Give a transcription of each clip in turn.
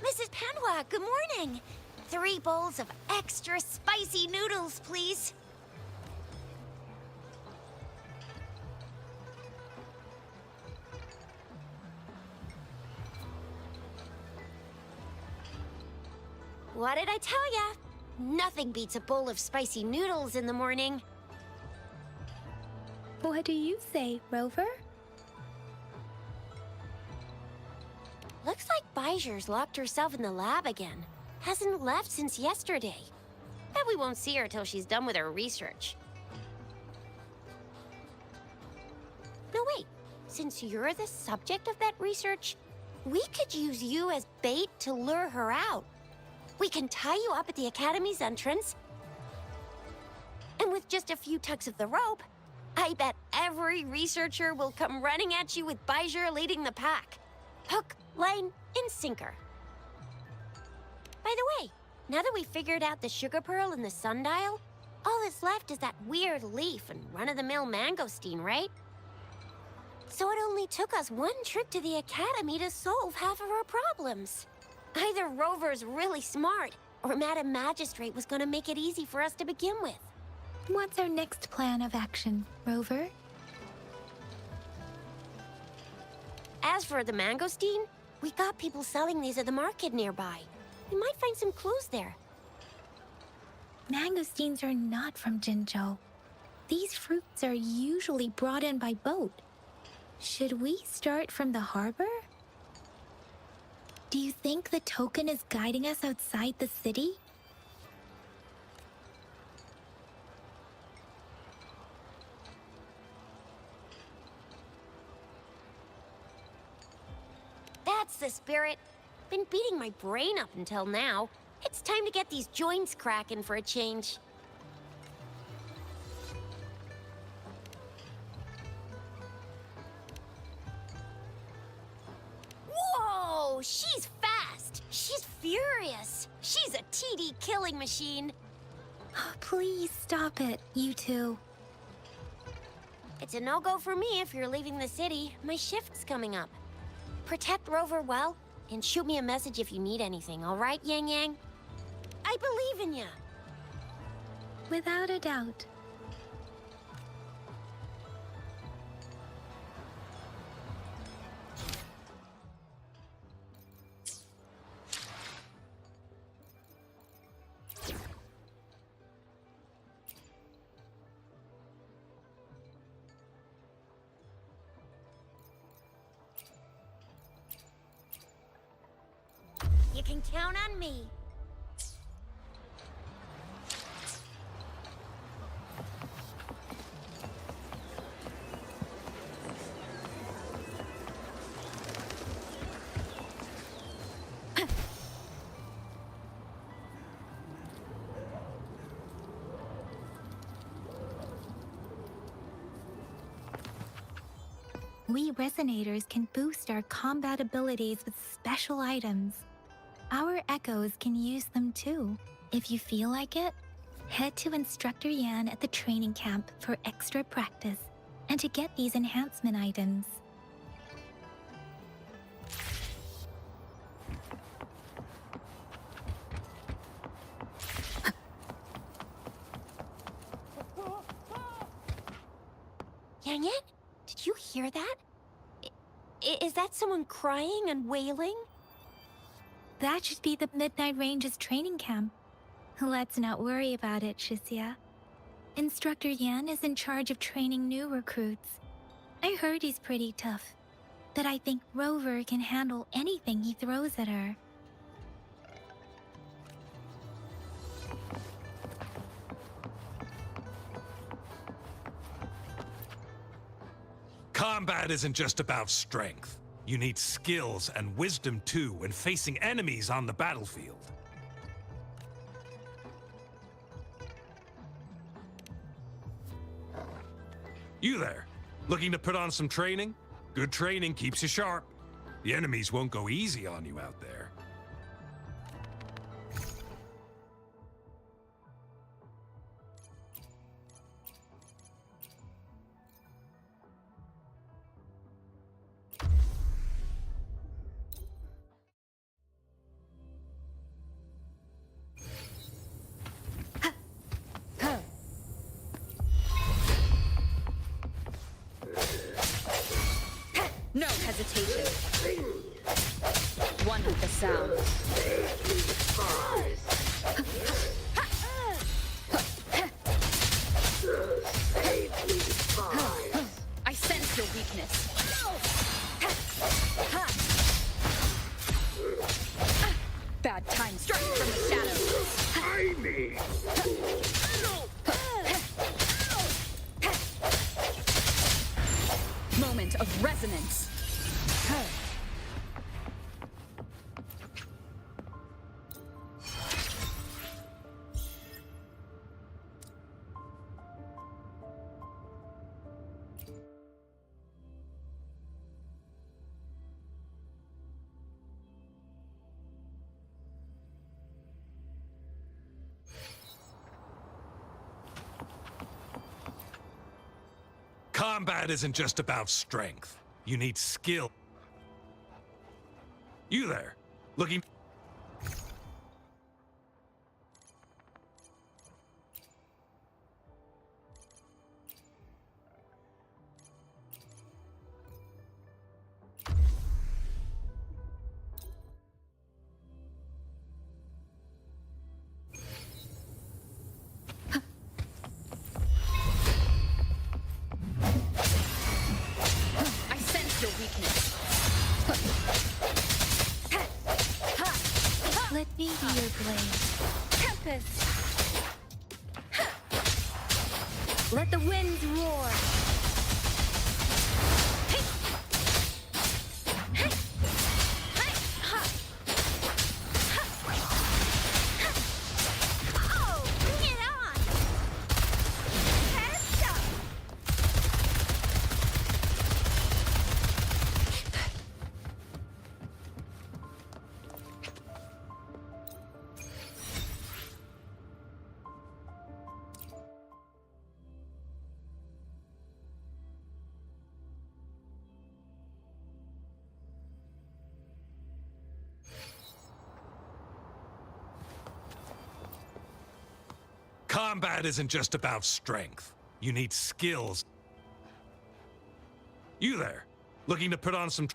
Mrs. Panwa, good morning. 3 bowls of extra spicy noodles, please. What did I tell ya? Nothing beats a bowl of spicy noodles in the morning. What do you say, Rover? Looks like Bijur's locked herself in the lab again. Hasn't left since yesterday. Bet we won't see her till she's done with her research. No, wait. Since you're the subject of that research, we could use you as bait to lure her out. We can tie you up at the Academy's entrance. And with just a few tugs of the rope, I bet every researcher will come running at you with Bijur leading the pack. Hook, line, and sinker. By the way, now that we figured out the sugar pearl and the sundial, all that's left is that weird leaf and run-of-the-mill mangosteen, right? So it only took us 1 trip to the Academy to solve half of our problems. Either Rover's really smart, or Madam Magistrate was gonna make it easy for us to begin with. What's our next plan of action, Rover? As for the mangosteen, we got people selling these at the market nearby. We might find some clues there. Mangosteens are not from Jinzhou. These fruits are usually brought in by boat. Should we start from the harbor? Do you think the token is guiding us outside the city? That's the spirit. Been beating my brain up until now. It's time to get these joints cracking for a change. Whoa! She's fast! She's furious! She's a TD killing machine! Oh, please stop it, you two. It's a no-go for me if you're leaving the city. My shift's coming up. Protect Rover well, and shoot me a message if you need anything, all right, Yang Yang? I believe in ya! Without a doubt. You can count on me. We resonators can boost our combat abilities with special items. Our echoes can use them too. If you feel like it, head to Instructor Yan at the training camp for extra practice and to get these enhancement items. Yang Yang, did you hear that? Is that someone crying and wailing? That should be the Midnight Range's training camp. Let's not worry about it, Shixia. Instructor Yan is in charge of training new recruits. I heard he's pretty tough, but I think Rover can handle anything he throws at her. Combat isn't just about strength. You need skills and wisdom too when facing enemies on the battlefield. You there, looking to put on some training? Good training keeps you sharp. The enemies won't go easy on you out there. hesitation. One with the sound. I sense your weakness. Bad time, strike from the shadows. Moment of resonance. Combat isn't just about strength. You need skill. You there, looking... I sense your weakness. Let me be your blade. Tempest! Let the winds roar. Oh, bring it on! Heads up! Combat isn't just about strength. You need skills. You there, looking to put on some...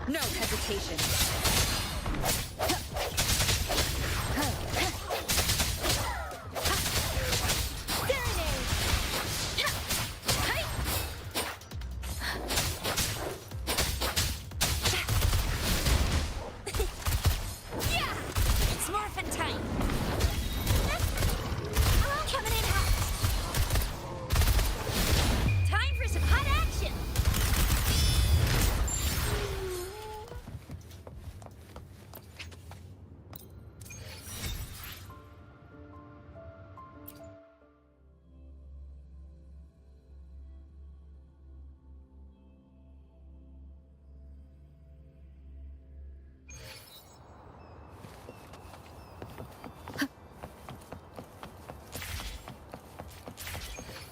No hesitation. Yeah! It's morphin' time! Coming in hot! Time for some hot action!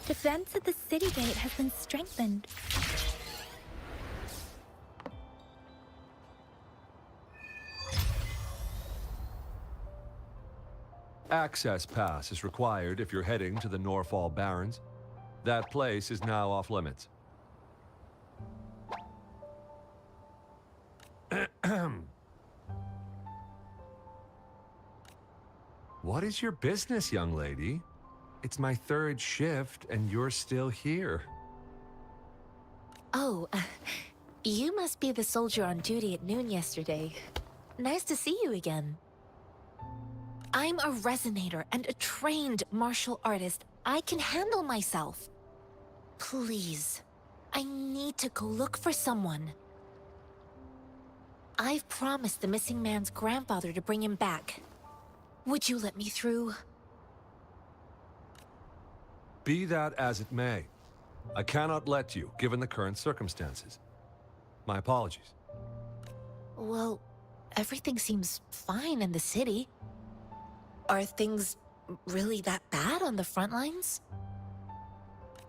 Defense at the city gate has been strengthened. Access pass is required if you're heading to the Norfall Barrens. That place is now off limits. What is your business, young lady? It's my third shift, and you're still here. Oh, you must be the soldier on duty at noon yesterday. Nice to see you again. I'm a resonator and a trained martial artist. I can handle myself. Please, I need to go look for someone. I've promised the missing man's grandfather to bring him back. Would you let me through? Be that as it may, I cannot let you, given the current circumstances. My apologies. Well, everything seems fine in the city. Are things really that bad on the front lines?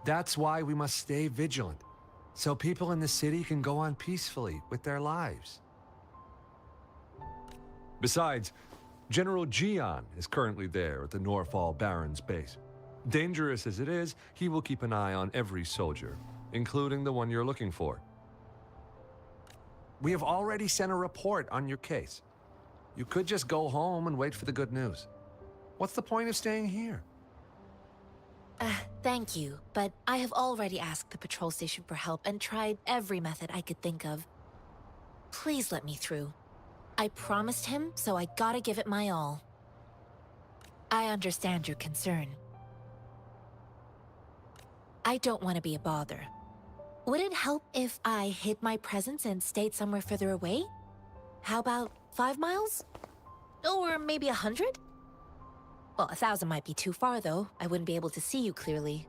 That's why we must stay vigilant, so people in the city can go on peacefully with their lives. Besides, General Jian is currently there at the Norfall Baron's base. Dangerous as it is, he will keep an eye on every soldier, including the one you're looking for. We have already sent a report on your case. You could just go home and wait for the good news. What's the point of staying here? Thank you, but I have already asked the patrol station for help and tried every method I could think of. Please let me through. I promised him, so I gotta give it my all. I understand your concern. I don't want to be a bother. Would it help if I hid my presence and stayed somewhere further away? How about 5 miles? Or maybe 100? Well, 1,000 might be too far, though. I wouldn't be able to see you clearly.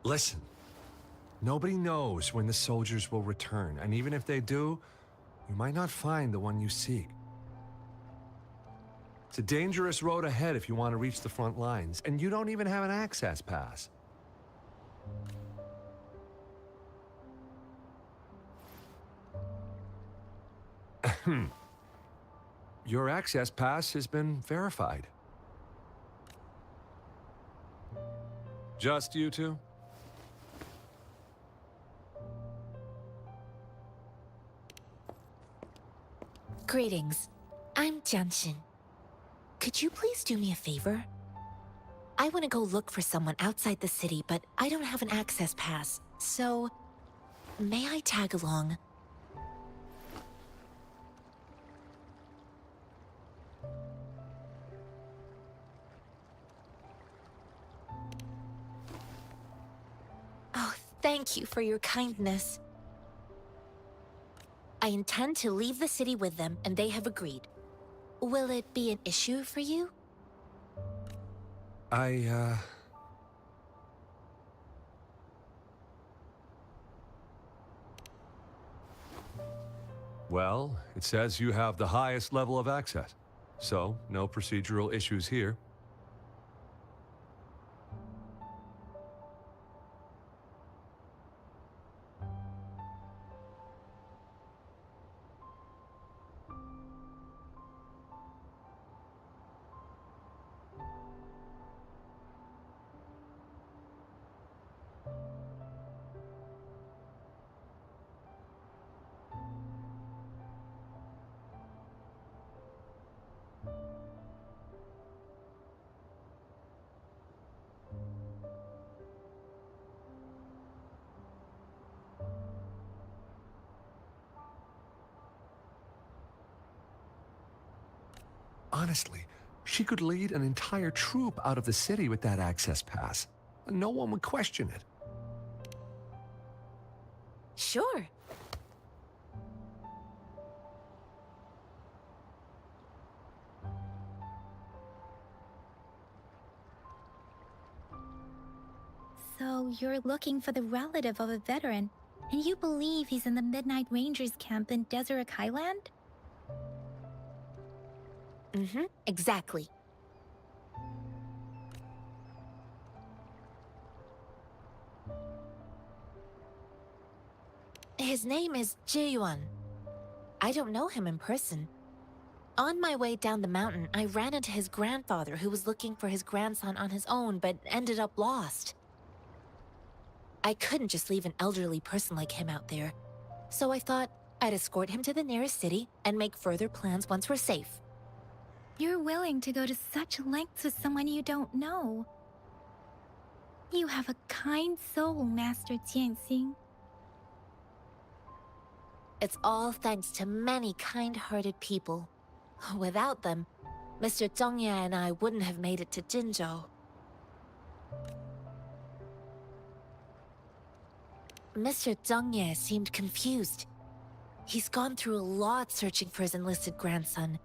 Listen, nobody knows when the soldiers will return, and even if they do, you might not find the one you seek. It's a dangerous road ahead if you want to reach the front lines, and you don't even have an access pass. Your access pass has been verified. Just you two? Greetings. I'm Jianshin. Could you please do me a favor? I want to go look for someone outside the city, but I don't have an access pass, so may I tag along? Oh, thank you for your kindness. I intend to leave the city with them, and they have agreed. Will it be an issue for you? Well, it says you have the highest level of access, so no procedural issues here. Honestly, she could lead an entire troop out of the city with that access pass. No one would question it. Sure. So you're looking for the relative of a veteran, and you believe he's in the Midnight Rangers camp in Deseret Highland? Mm-hmm, exactly. His name is Ji-yuan. I don't know him in person. On my way down the mountain, I ran into his grandfather who was looking for his grandson on his own but ended up lost. I couldn't just leave an elderly person like him out there, so I thought I'd escort him to the nearest city and make further plans once we're safe. You're willing to go to such lengths with someone you don't know. You have a kind soul, Master Jianxing. It's all thanks to many kind-hearted people. Without them, Mr. Zhongye and I wouldn't have made it to Jinzhou. Mr. Zhongye seemed confused. He's gone through a lot searching for his enlisted grandson.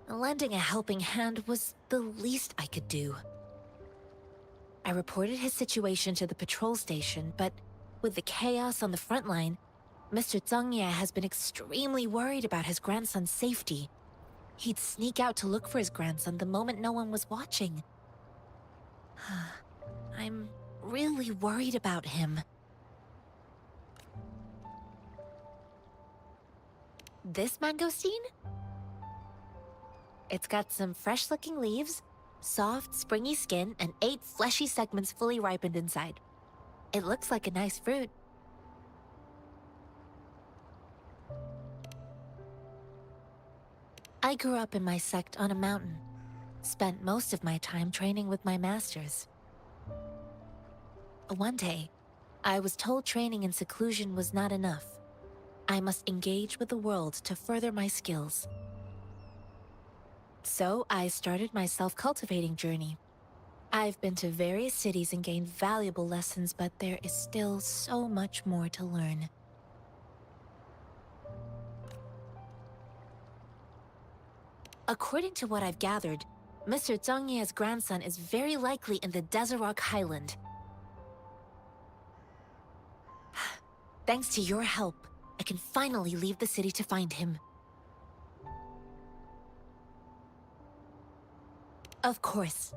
Lending a helping hand was the least I could do. I reported his situation to the patrol station, but with the chaos on the front line, Mr. Zhongye has been extremely worried about his grandson's safety. He'd sneak out to look for his grandson the moment no one was watching. I'm really worried about him. This mangosteen? It's got some fresh-looking leaves, soft, springy skin, and 8 fleshy segments fully ripened inside. It looks like a nice fruit. I grew up in my sect on a mountain. Spent most of my time training with my masters. One day, I was told training in seclusion was not enough. I must engage with the world to further my skills. So I started my self-cultivating journey. I've been to various cities and gained valuable lessons, but there is still so much more to learn. According to what I've gathered, Mr. Zhang Ye's grandson is very likely in the Desert Highland. Thanks to your help, I can finally leave the city to find him. Of course.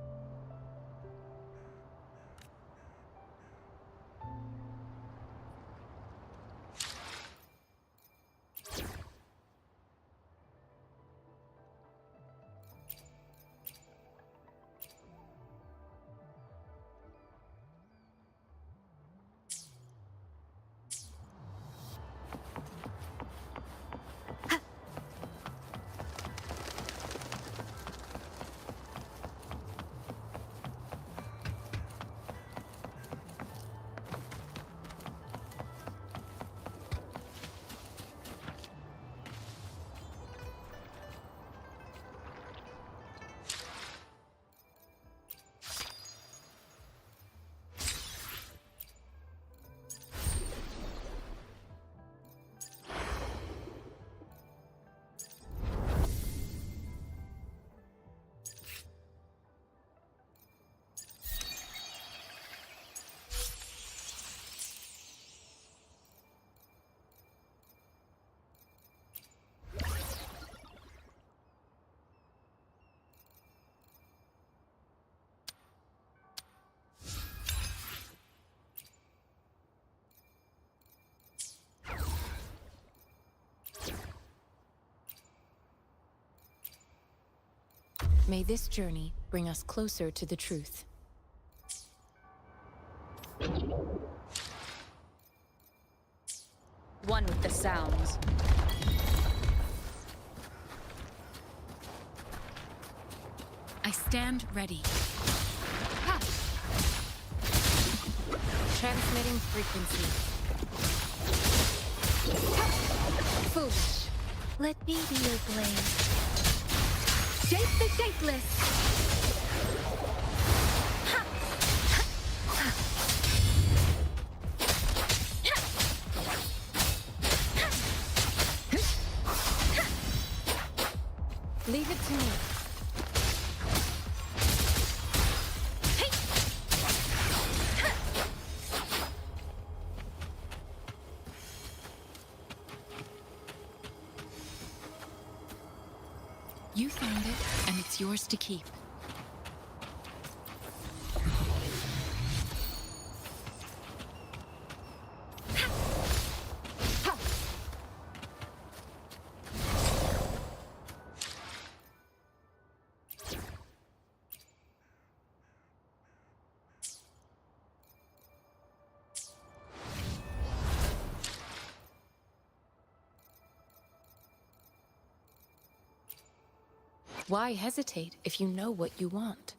May this journey bring us closer to the truth. One with the sounds. I stand ready. Transmitting frequency. Foolish. Let me be your blade. Shape the shapeless. Leave it to me. You found it, and it's yours to keep. Why hesitate if you know what you want?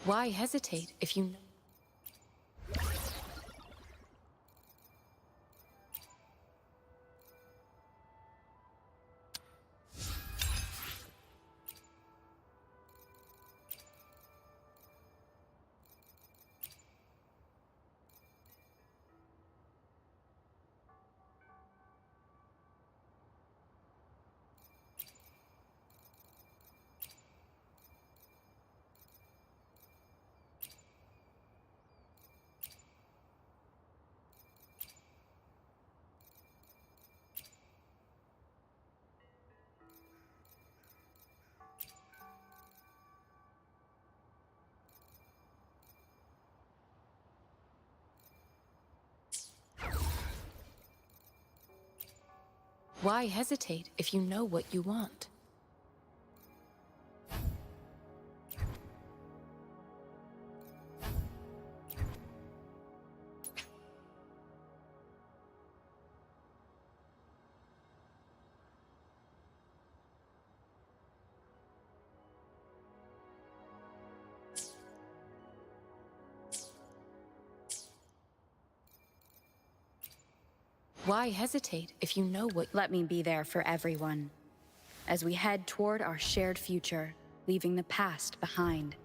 Why hesitate if you know? Why hesitate if you know what you want? Why hesitate if you know what... Let me be there for everyone as we head toward our shared future, leaving the past behind.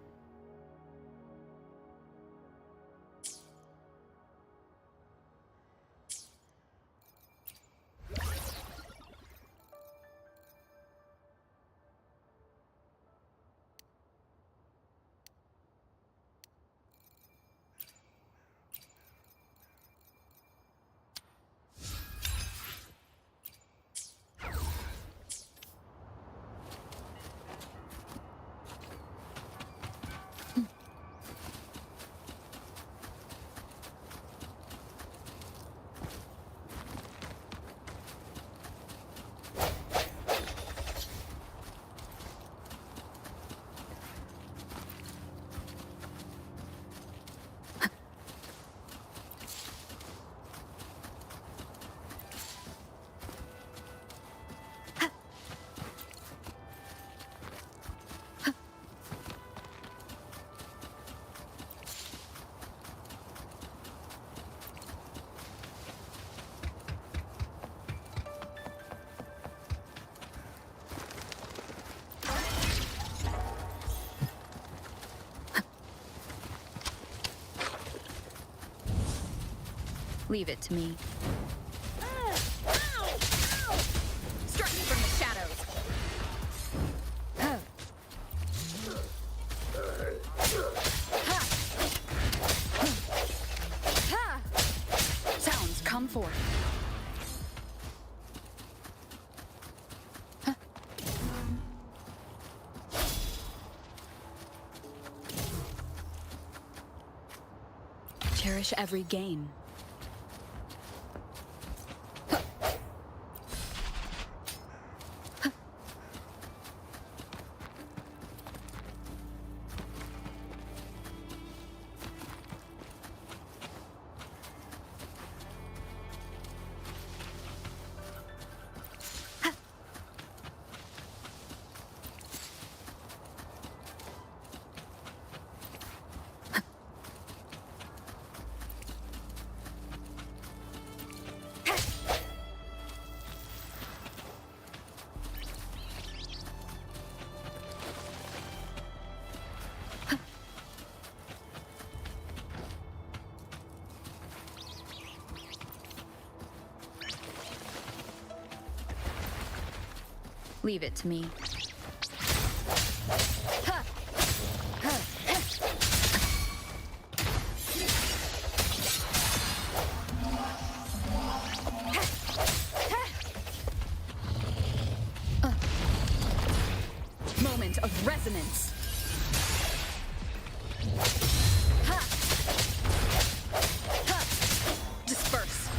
Leave it to me. Strike from the shadows! Sounds come forth. Cherish every gain. Leave it to me. Moment of resonance! Disperse!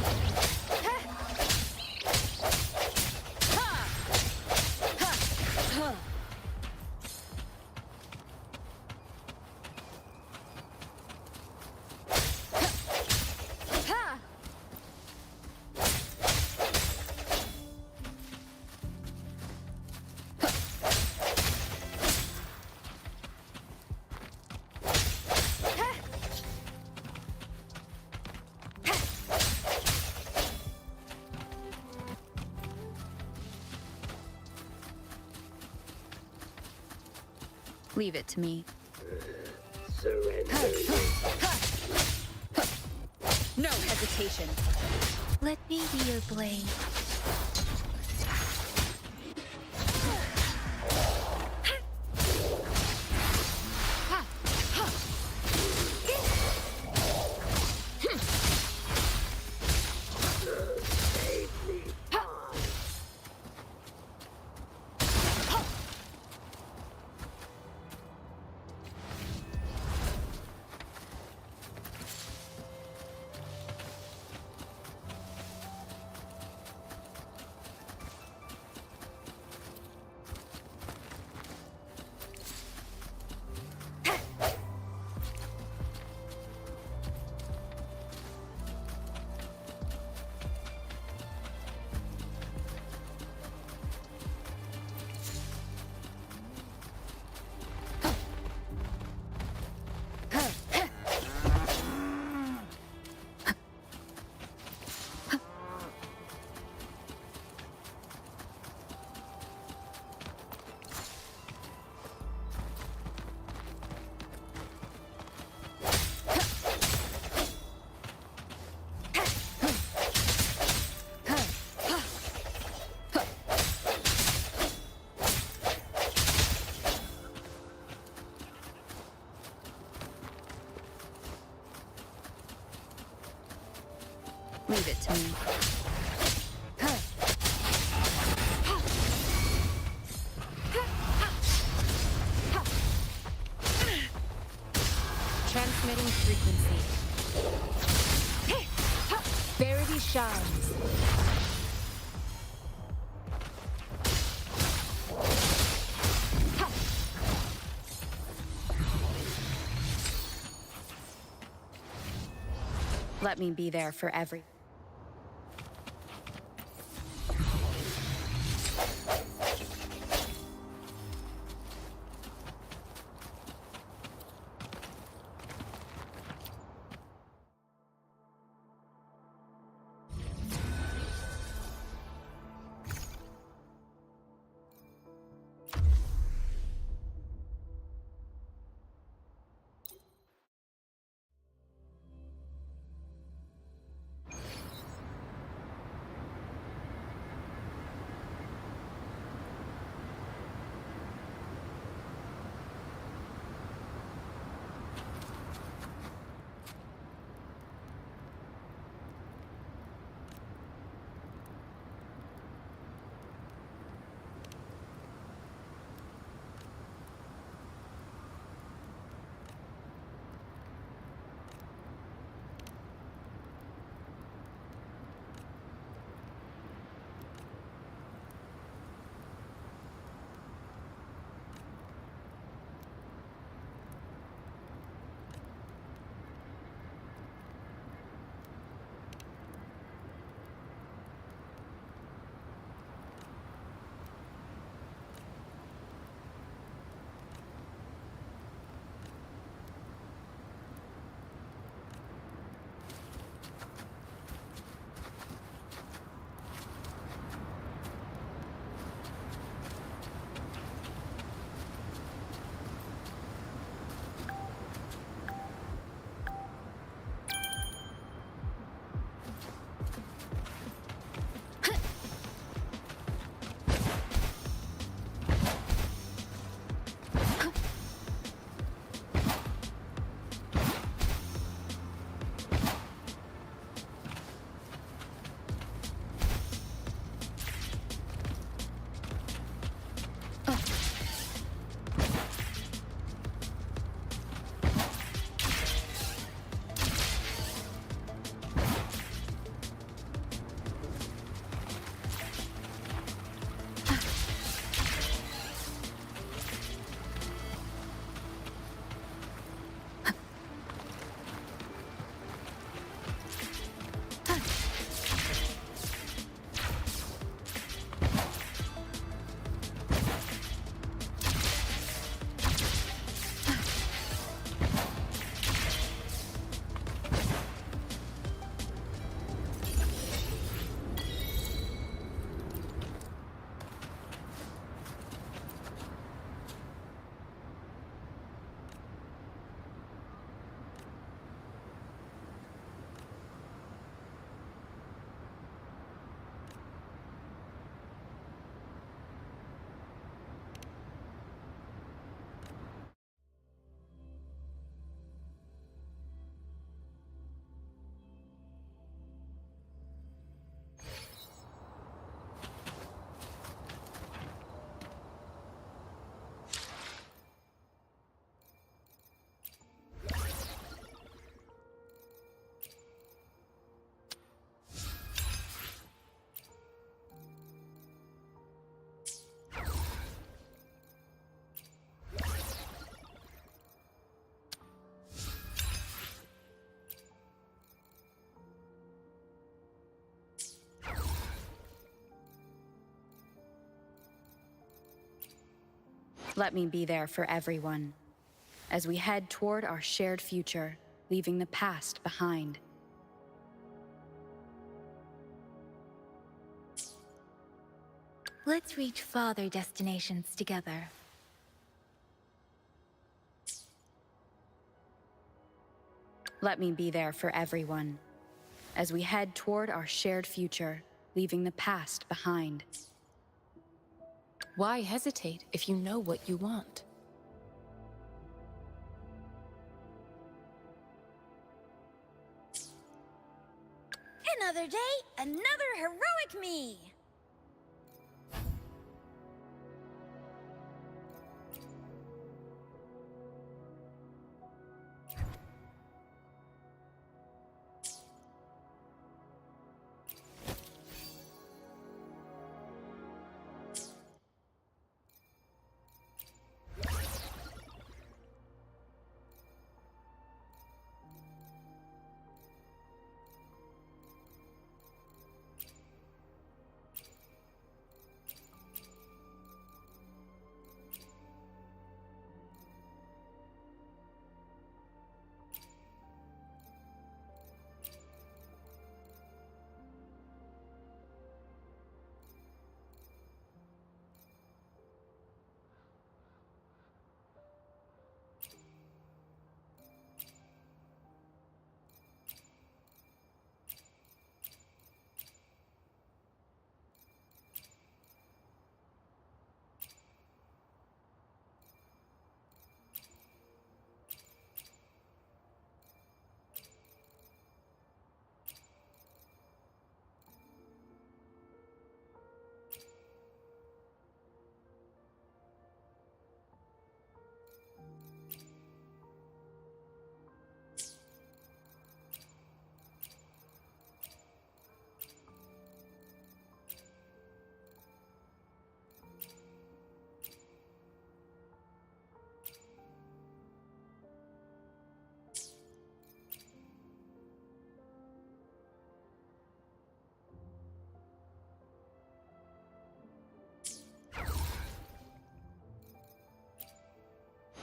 Leave it to me. No hesitation. Let me be your blade. Leave it to me. Transmitting frequency. Verity shines. Let me be there for every. Let me be there for everyone as we head toward our shared future, leaving the past behind. Let's reach farther destinations together. Let me be there for everyone as we head toward our shared future, leaving the past behind. Why hesitate if you know what you want? Another day, another heroic me!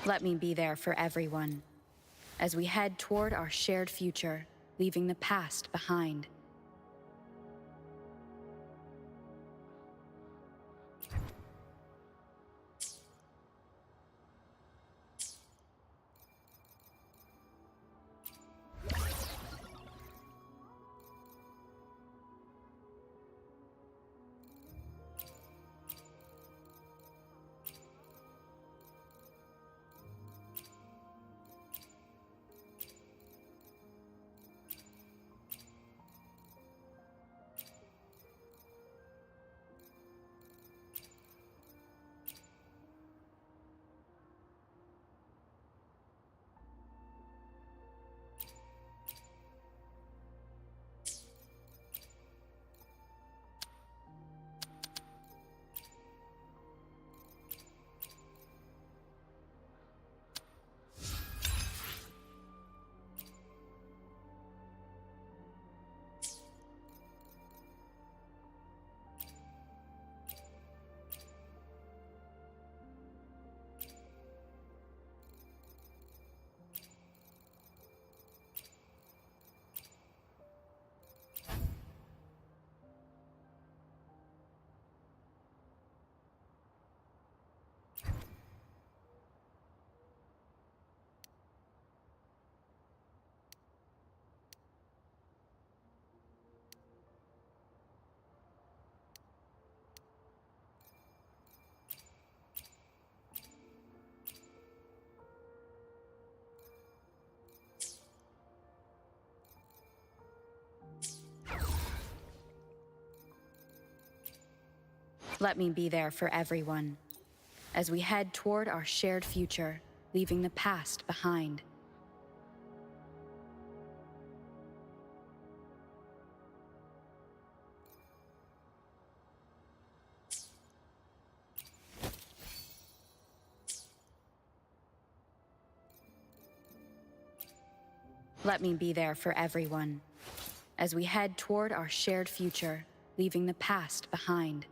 Let me be there for everyone as we head toward our shared future, leaving the past behind. Let me be there for everyone as we head toward our shared future, leaving the past behind. Let me be there for everyone as we head toward our shared future, leaving the past behind.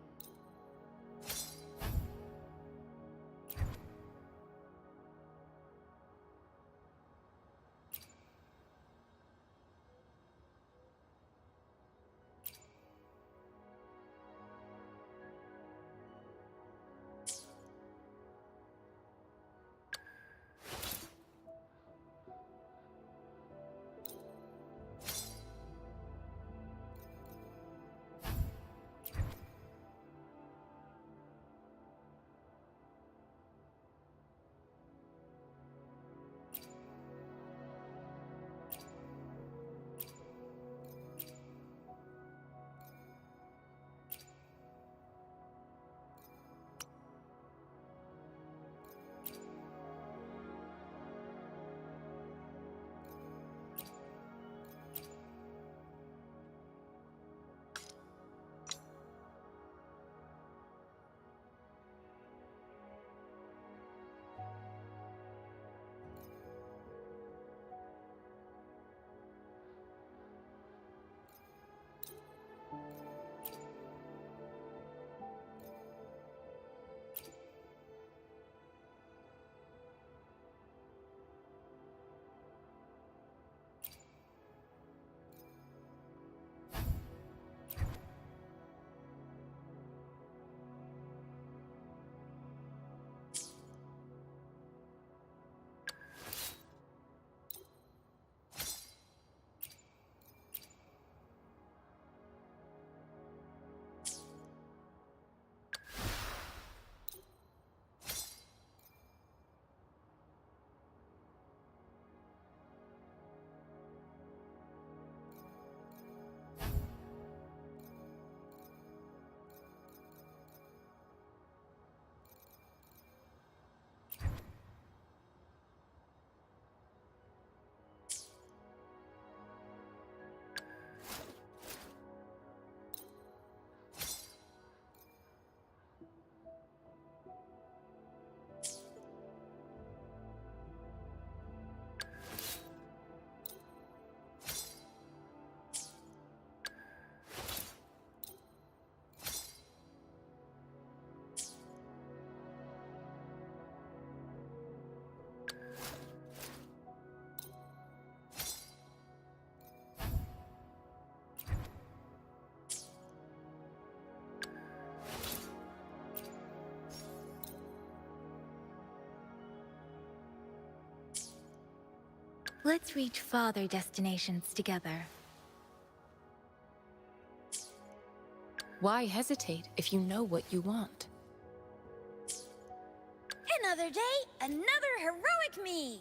Let's reach farther destinations together. Why hesitate if you know what you want? Another day, another heroic me!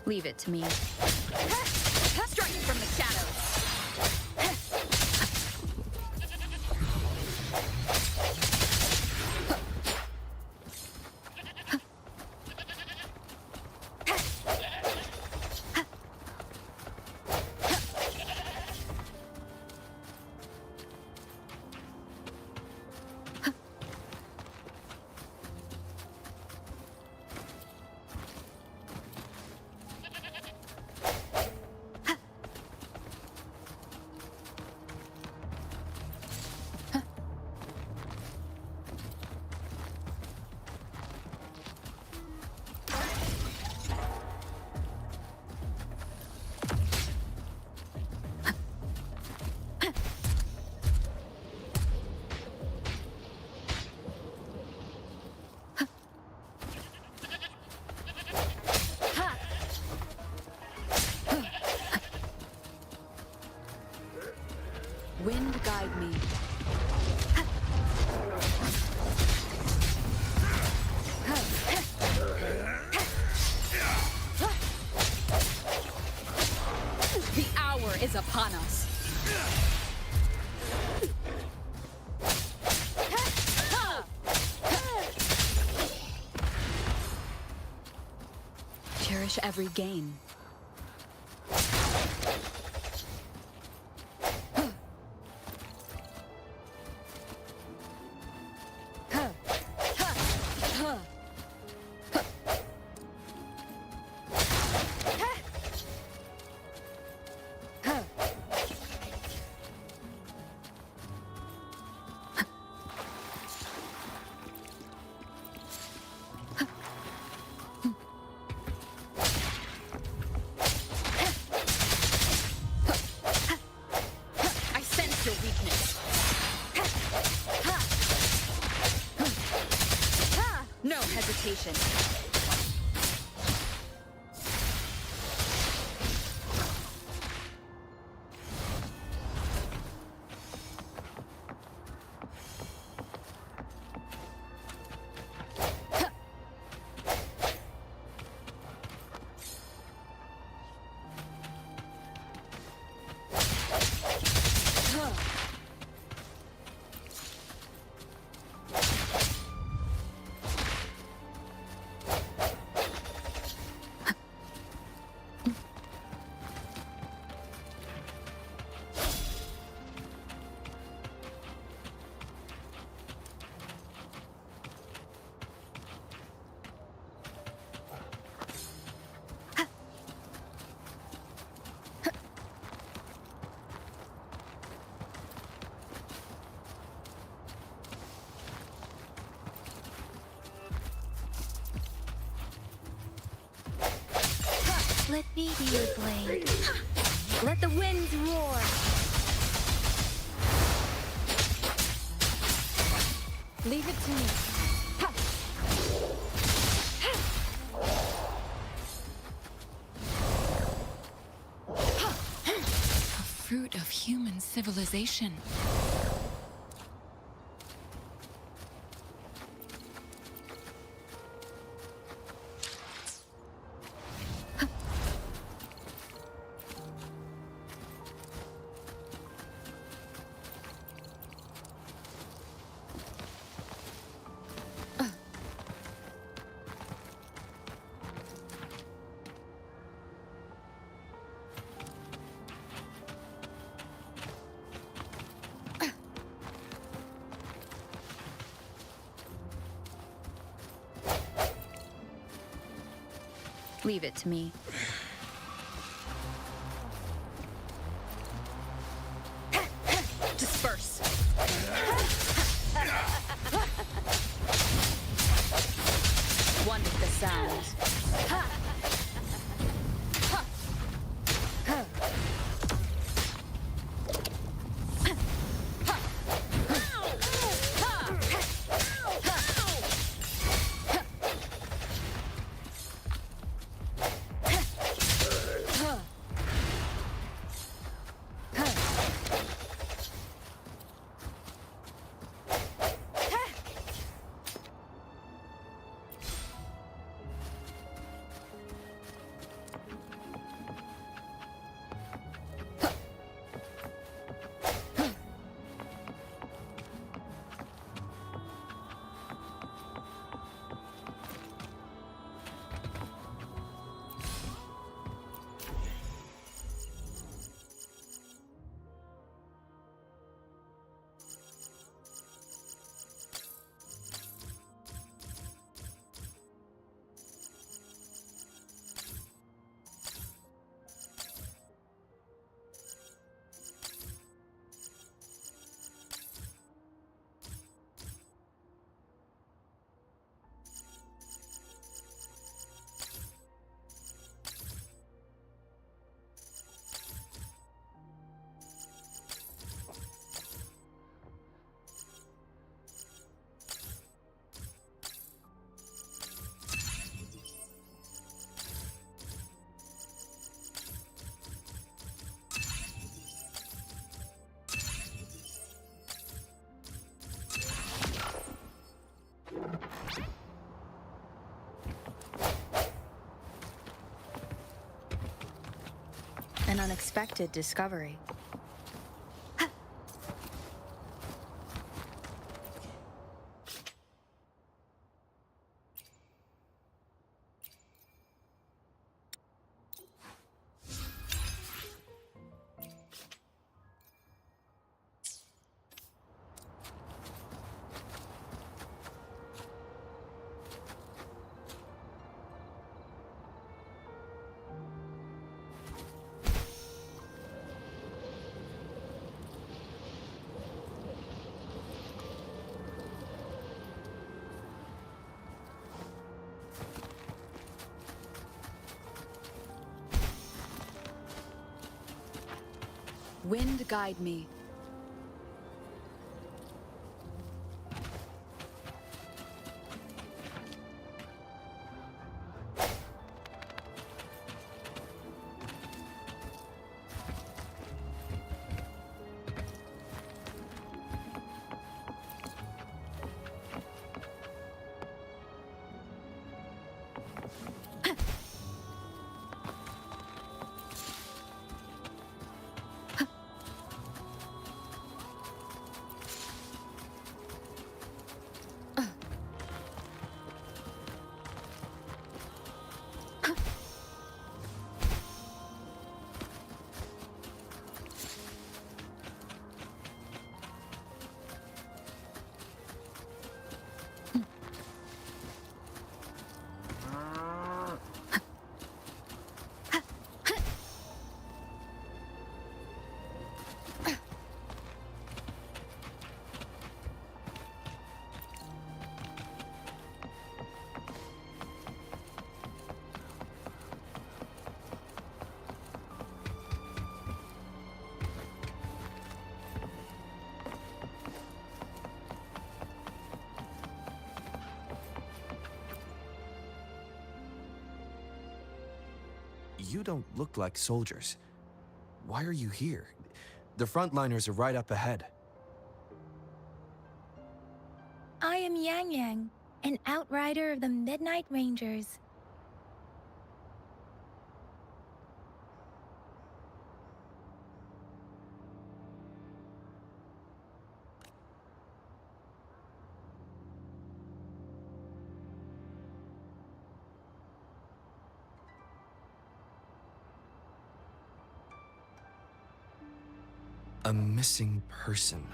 Leave it to me. Striking from the shadows. Wind guide me. The hour is upon us. Cherish every gain. No hesitation. Let me be your blade. Let the winds roar. Leave it to me. A fruit of human civilization. Leave it to me. Disperse. One with the sound. An unexpected discovery. Wind guide me. You don't look like soldiers. Why are you here? The frontliners are right up ahead. I am Yang Yang, an outrider of the Midnight Rangers. A missing person.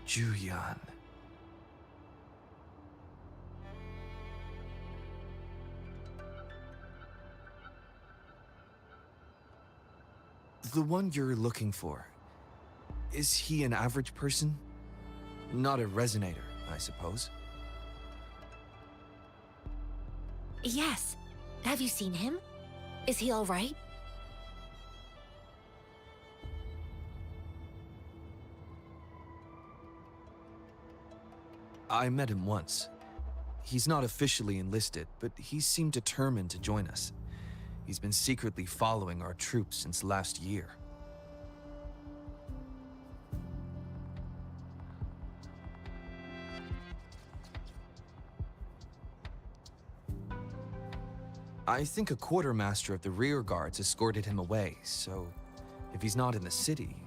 Juyan. The one you're looking for. Is he an average person? Not a resonator, I suppose. Yes. Have you seen him? Is he all right? I met him once. He's not officially enlisted, but he seemed determined to join us. He's been secretly following our troops since last year. I think a quartermaster of the rear guards escorted him away, so if he's not in the city...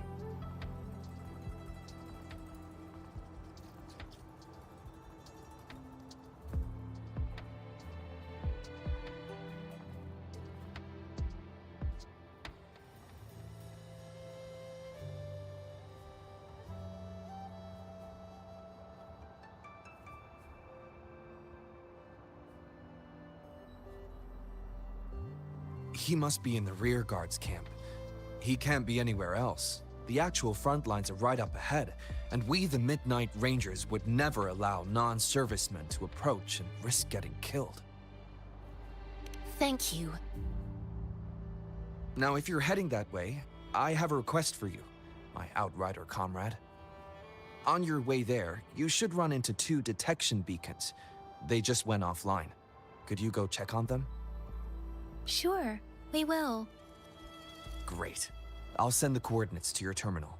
He must be in the rear guards camp. He can't be anywhere else. The actual front lines are right up ahead, and we, the Midnight Rangers, would never allow non-servicemen to approach and risk getting killed. Thank you. Now, if you're heading that way, I have a request for you, my outrider comrade. On your way there, you should run into 2 detection beacons. They just went offline. Could you go check on them? Sure, we will. Great. I'll send the coordinates to your terminal.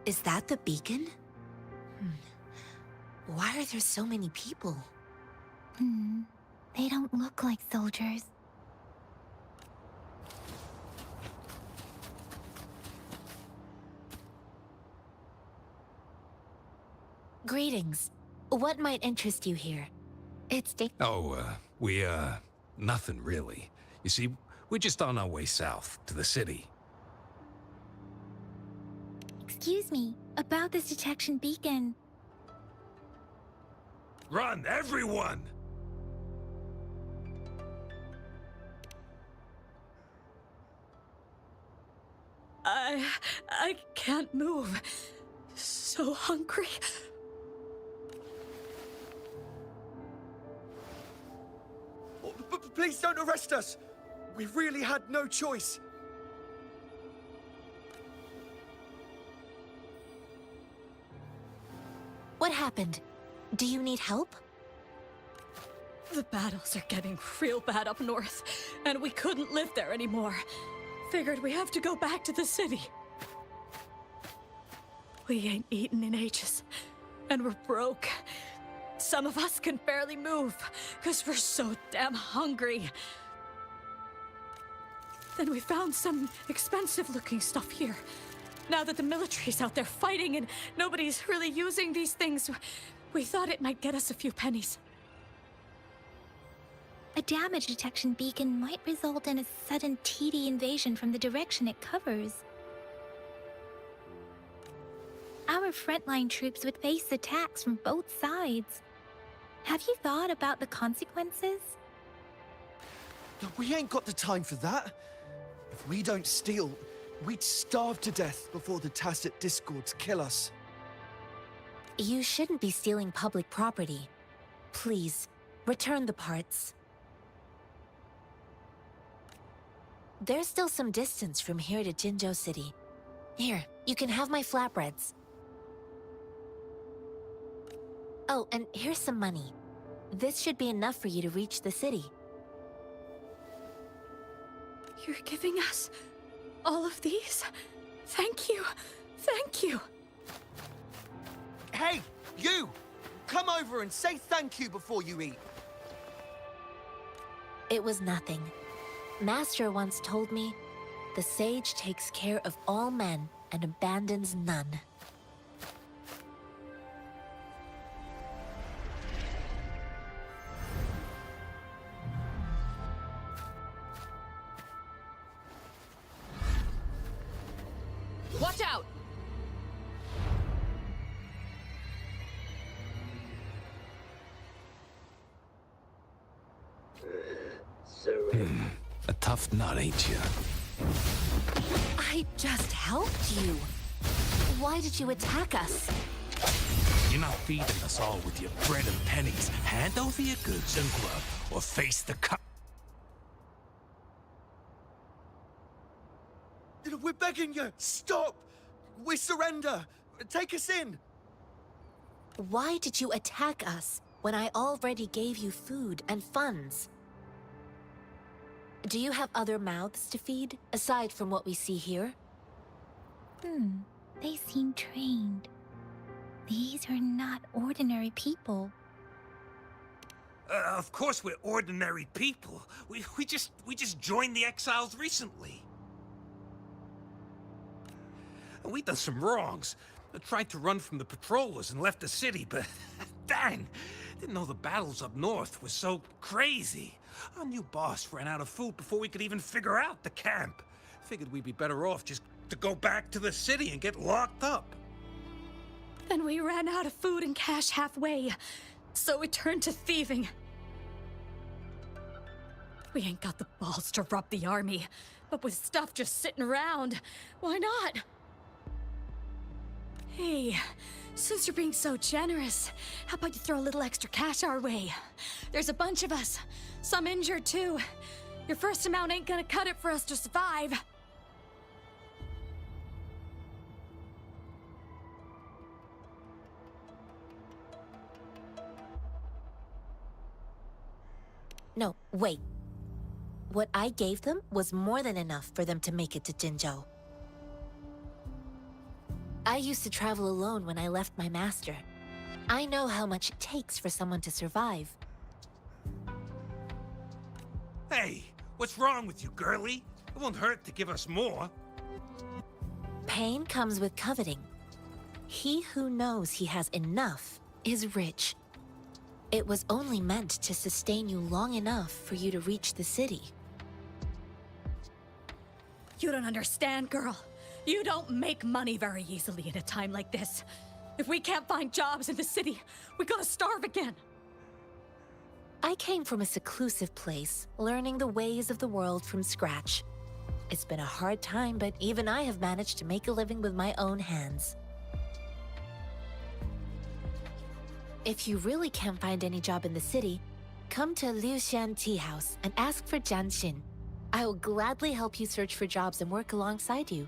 Is that the beacon? Why are there so many people? They don't look like soldiers. Greetings. What might interest you here? It's Nothing really. You see, we're just on our way south, to the city. Excuse me, about this detection beacon. Run, everyone! I can't move. So hungry. Please don't arrest us! We really had no choice. What happened? Do you need help? The battles are getting real bad up north, and we couldn't live there anymore. Figured we have to go back to the city. We ain't eaten in ages, and we're broke. Some of us can barely move, because we're so damn hungry. Then we found some expensive-looking stuff here. Now that the military's out there fighting and nobody's really using these things, we thought it might get us a few pennies. A damage detection beacon might result in a sudden TD invasion from the direction it covers. Our frontline troops would face attacks from both sides. Have you thought about the consequences? We ain't got the time for that. If we don't steal, we'd starve to death before the tacit discords kill us. You shouldn't be stealing public property. Please, return the parts. There's still some distance from here to Jinzhou City. Here, you can have my flatbreads. Oh, and here's some money. This should be enough for you to reach the city. You're giving us all of these? Thank you. Thank you. Hey, you! Come over and say thank you before you eat. It was nothing. Master once told me, the sage takes care of all men and abandons none. Watch out! A tough nut, ain't you? I just helped you. Why did you attack us? You're not feeding us all with your bread and pennies. Hand over your goods and grub, or face the cut. We're begging you, stop! We surrender! Take us in! Why did you attack us when I already gave you food and funds? Do you have other mouths to feed, aside from what we see here? They seem trained. These are not ordinary people. Of course we're ordinary people. We just joined the exiles recently. We done some wrongs. I tried to run from the patrollers and left the city, but dang, didn't know the battles up north were so crazy. Our new boss ran out of food before we could even figure out the camp. Figured we'd be better off just to go back to the city and get locked up. Then we ran out of food and cash halfway, so we turned to thieving. We ain't got the balls to rob the army, but with stuff just sitting around, why not? Hey, since you're being so generous, how about you throw a little extra cash our way? There's a bunch of us, some injured too. Your first amount ain't gonna cut it for us to survive. No, wait. What I gave them was more than enough for them to make it to Jinzhou. I used to travel alone when I left my master. I know how much it takes for someone to survive. Hey, what's wrong with you, girlie? It won't hurt to give us more. Pain comes with coveting. He who knows he has enough is rich. It was only meant to sustain you long enough for you to reach the city. You don't understand, girl. You don't make money very easily in a time like this. If we can't find jobs in the city, we're gonna starve again. I came from a seclusive place, learning the ways of the world from scratch. It's been a hard time, but even I have managed to make a living with my own hands. If you really can't find any job in the city, come to Liu Xian Tea House and ask for Jian Xin. I will gladly help you search for jobs and work alongside you.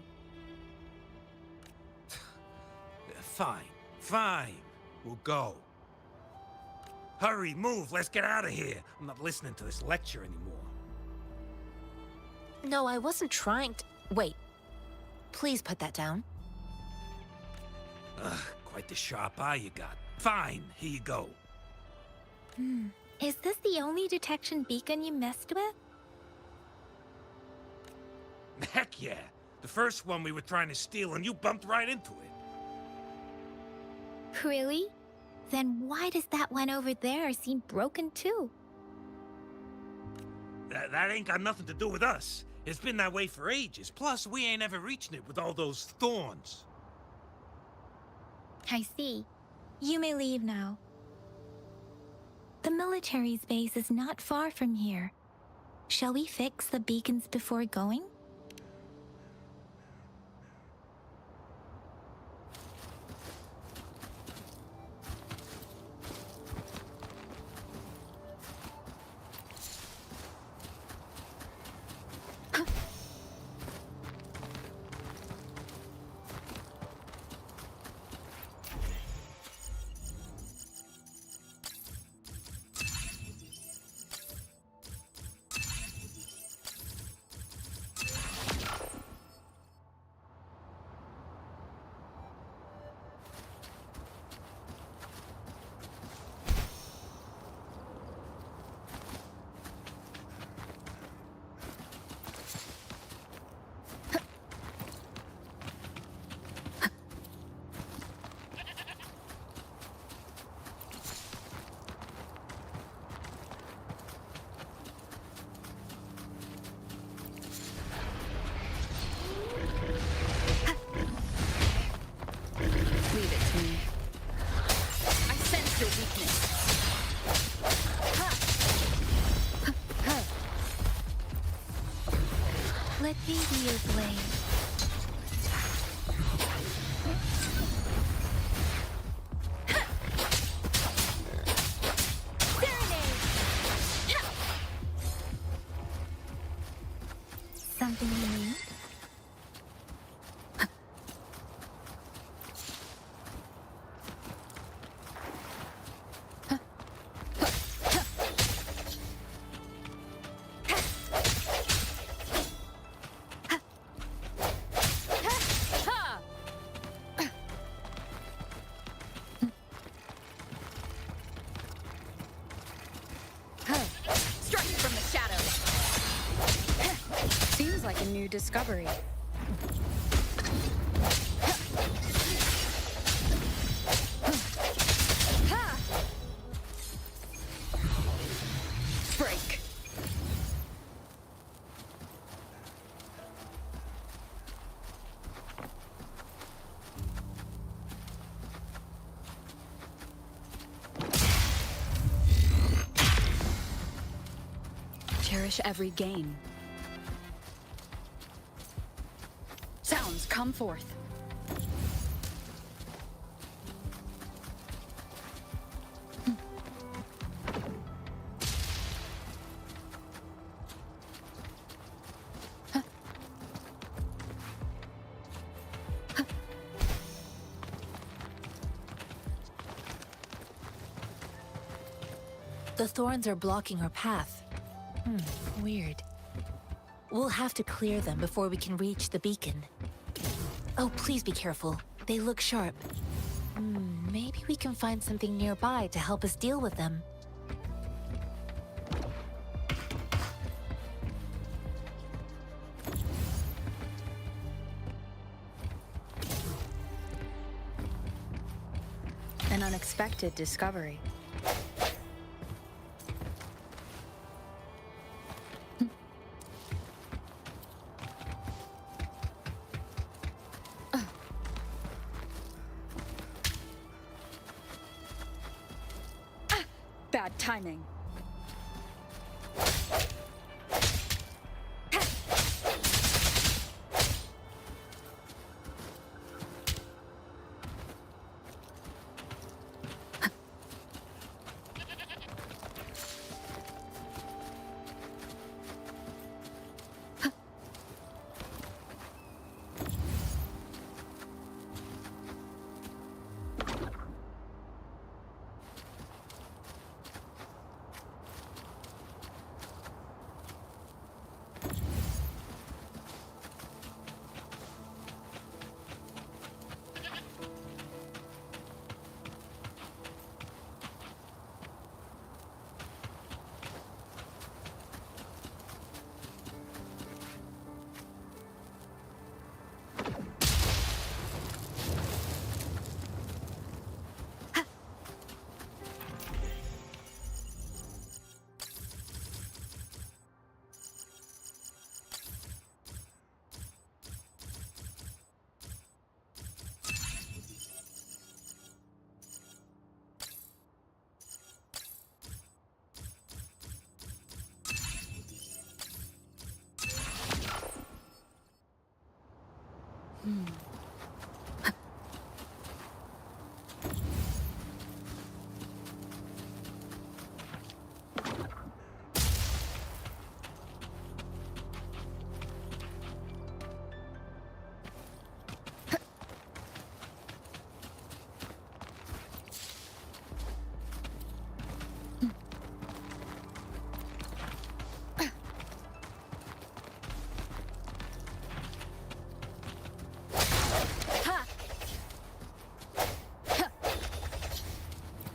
Fine. We'll go. Hurry, move, let's get out of here. I'm not listening to this lecture anymore. No, I wasn't trying to... Wait. Please put that down. Quite the sharp eye you got. Fine, here you go. Is this the only detection beacon you messed with? Heck yeah. The first one we were trying to steal and you bumped right into it. Really? Then why does that one over there seem broken too? That ain't got nothing to do with us. It's been that way for ages. Plus, we ain't ever reaching it with all those thorns. I see. You may leave now. The military's base is not far from here. Shall we fix the beacons before going? Let me be your blade. Something you need? Seems like a new discovery. Break. Cherish every gain. Sounds, come forth. The thorns are blocking our path. Weird. We'll have to clear them before we can reach the beacon. Oh, please be careful. They look sharp. Maybe we can find something nearby to help us deal with them. An unexpected discovery. Bad timing.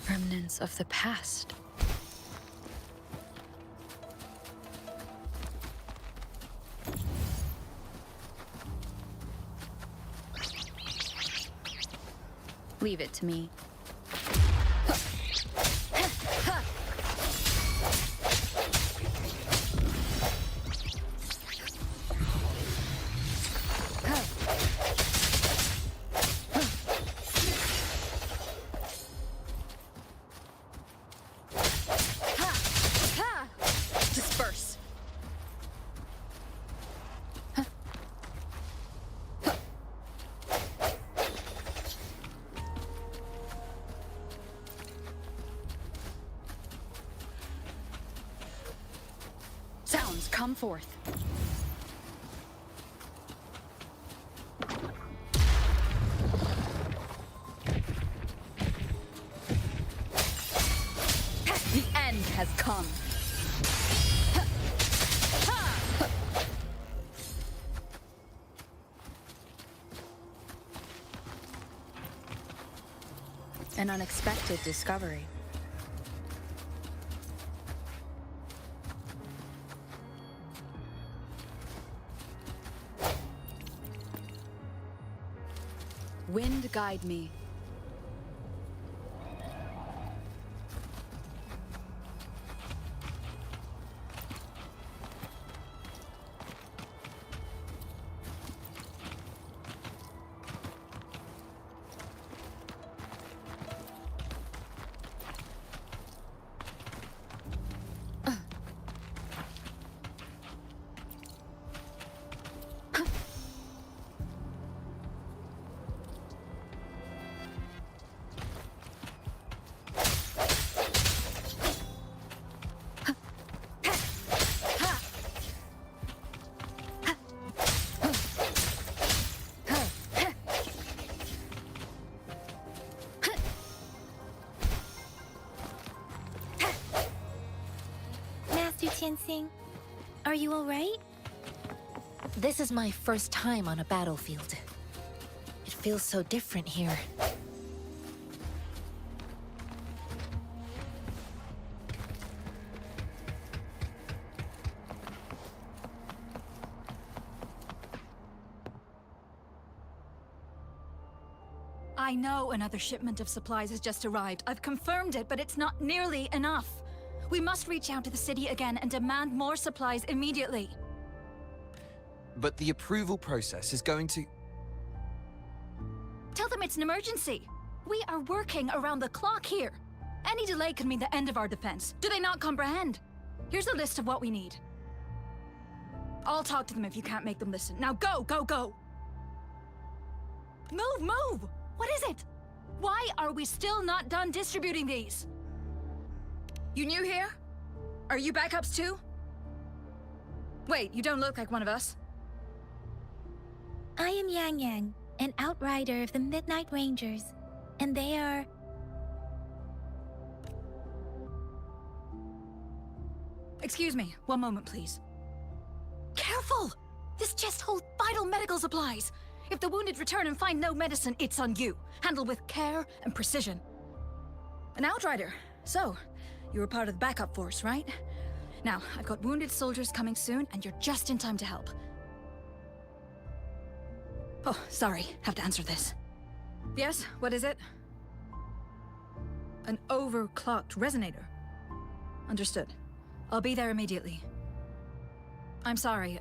Remnants of the past. Leave it to me. Disperse. Sounds come forth. The end has come. An unexpected discovery. Wind guide me. Master Tianxing, are you alright? This is my first time on a battlefield. It feels so different here. I know another shipment of supplies has just arrived. I've confirmed it, but it's not nearly enough. We must reach out to the city again and demand more supplies immediately. But the approval process is going to... Tell them it's an emergency. We are working around the clock here. Any delay could mean the end of our defense. Do they not comprehend? Here's a list of what we need. I'll talk to them if you can't make them listen. Now go, go, go! Move, move! What is it? Why are we still not done distributing these? You new here? Are you backups too? Wait, you don't look like one of us. I am Yang Yang, an outrider of the Midnight Rangers, and they are... Excuse me, one moment please. Careful! This chest holds vital medical supplies. If the wounded return and find no medicine, it's on you. Handle with care and precision. An outrider. So, you were part of the backup force, right? Now, I've got wounded soldiers coming soon, and you're just in time to help. Oh, sorry. Have to answer this. Yes, what is it? An overclocked resonator. Understood. I'll be there immediately. I'm sorry,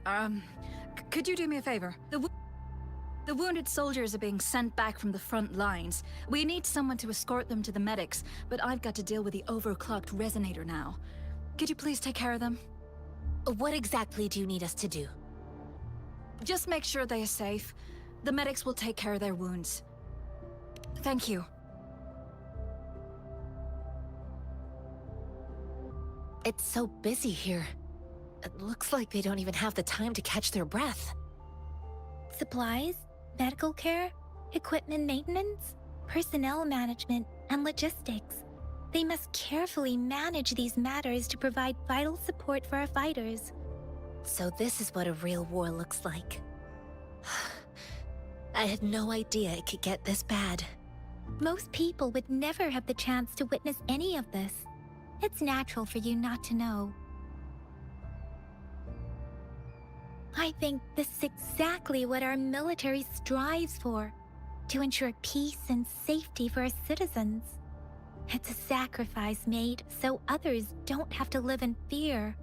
could you do me a favor? The wounded soldiers are being sent back from the front lines. We need someone to escort them to the medics, but I've got to deal with the overclocked resonator now. Could you please take care of them? What exactly do you need us to do? Just make sure they are safe. The medics will take care of their wounds. Thank you. It's so busy here. It looks like they don't even have the time to catch their breath. Supplies, medical care, equipment maintenance, personnel management, and logistics. They must carefully manage these matters to provide vital support for our fighters. So this is what a real war looks like. I had no idea it could get this bad. Most people would never have the chance to witness any of this. It's natural for you not to know. I think this is exactly what our military strives for, to ensure peace and safety for our citizens. It's a sacrifice made so others don't have to live in fear.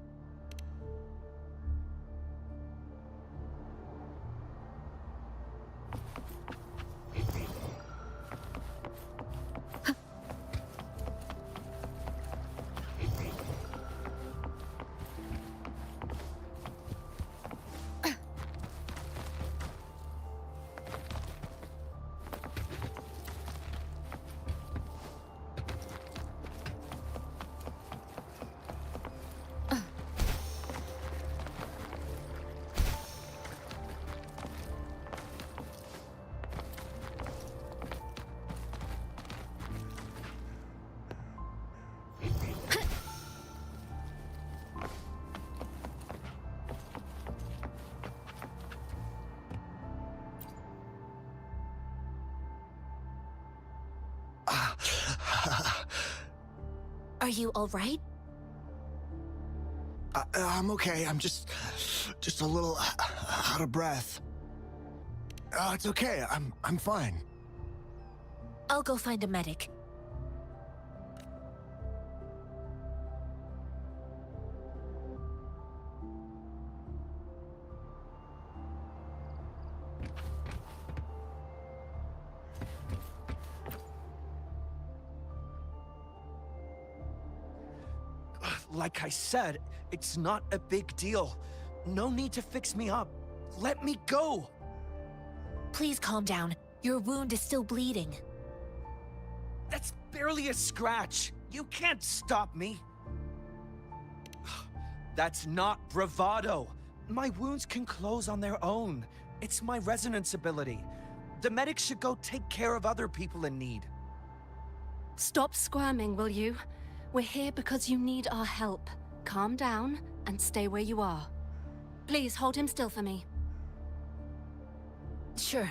Are you all right? I'm okay. I'm just a little out of breath. It's okay. I'm fine. I'll go find a medic. Like I said, it's not a big deal. No need to fix me up. Let me go! Please calm down. Your wound is still bleeding. That's barely a scratch. You can't stop me. That's not bravado. My wounds can close on their own. It's my resonance ability. The medics should go take care of other people in need. Stop squirming, will you? We're here because you need our help. Calm down and stay where you are. Please hold him still for me. Sure.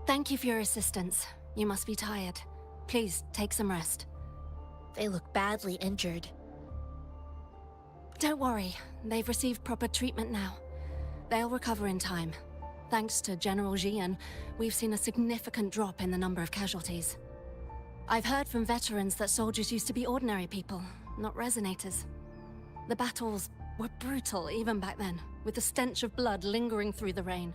Thank you for your assistance. You must be tired. Please, take some rest. They look badly injured. Don't worry. They've received proper treatment now. They'll recover in time. Thanks to General Jian, we've seen a significant drop in the number of casualties. I've heard from veterans that soldiers used to be ordinary people, not resonators. The battles were brutal even back then, with the stench of blood lingering through the rain.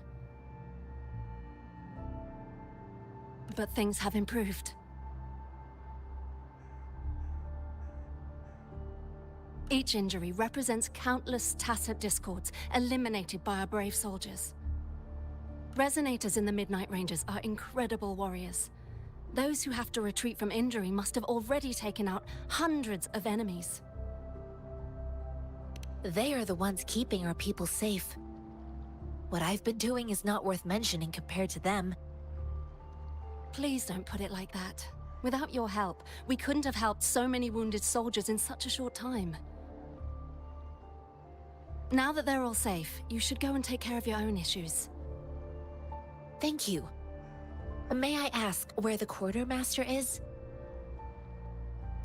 But things have improved. Each injury represents countless tacit discords eliminated by our brave soldiers. Resonators in the Midnight Ranges are incredible warriors. Those who have to retreat from injury must have already taken out hundreds of enemies. They are the ones keeping our people safe. What I've been doing is not worth mentioning compared to them. Please don't put it like that. Without your help, we couldn't have helped so many wounded soldiers in such a short time. Now that they're all safe, you should go and take care of your own issues. Thank you. May I ask where the quartermaster is?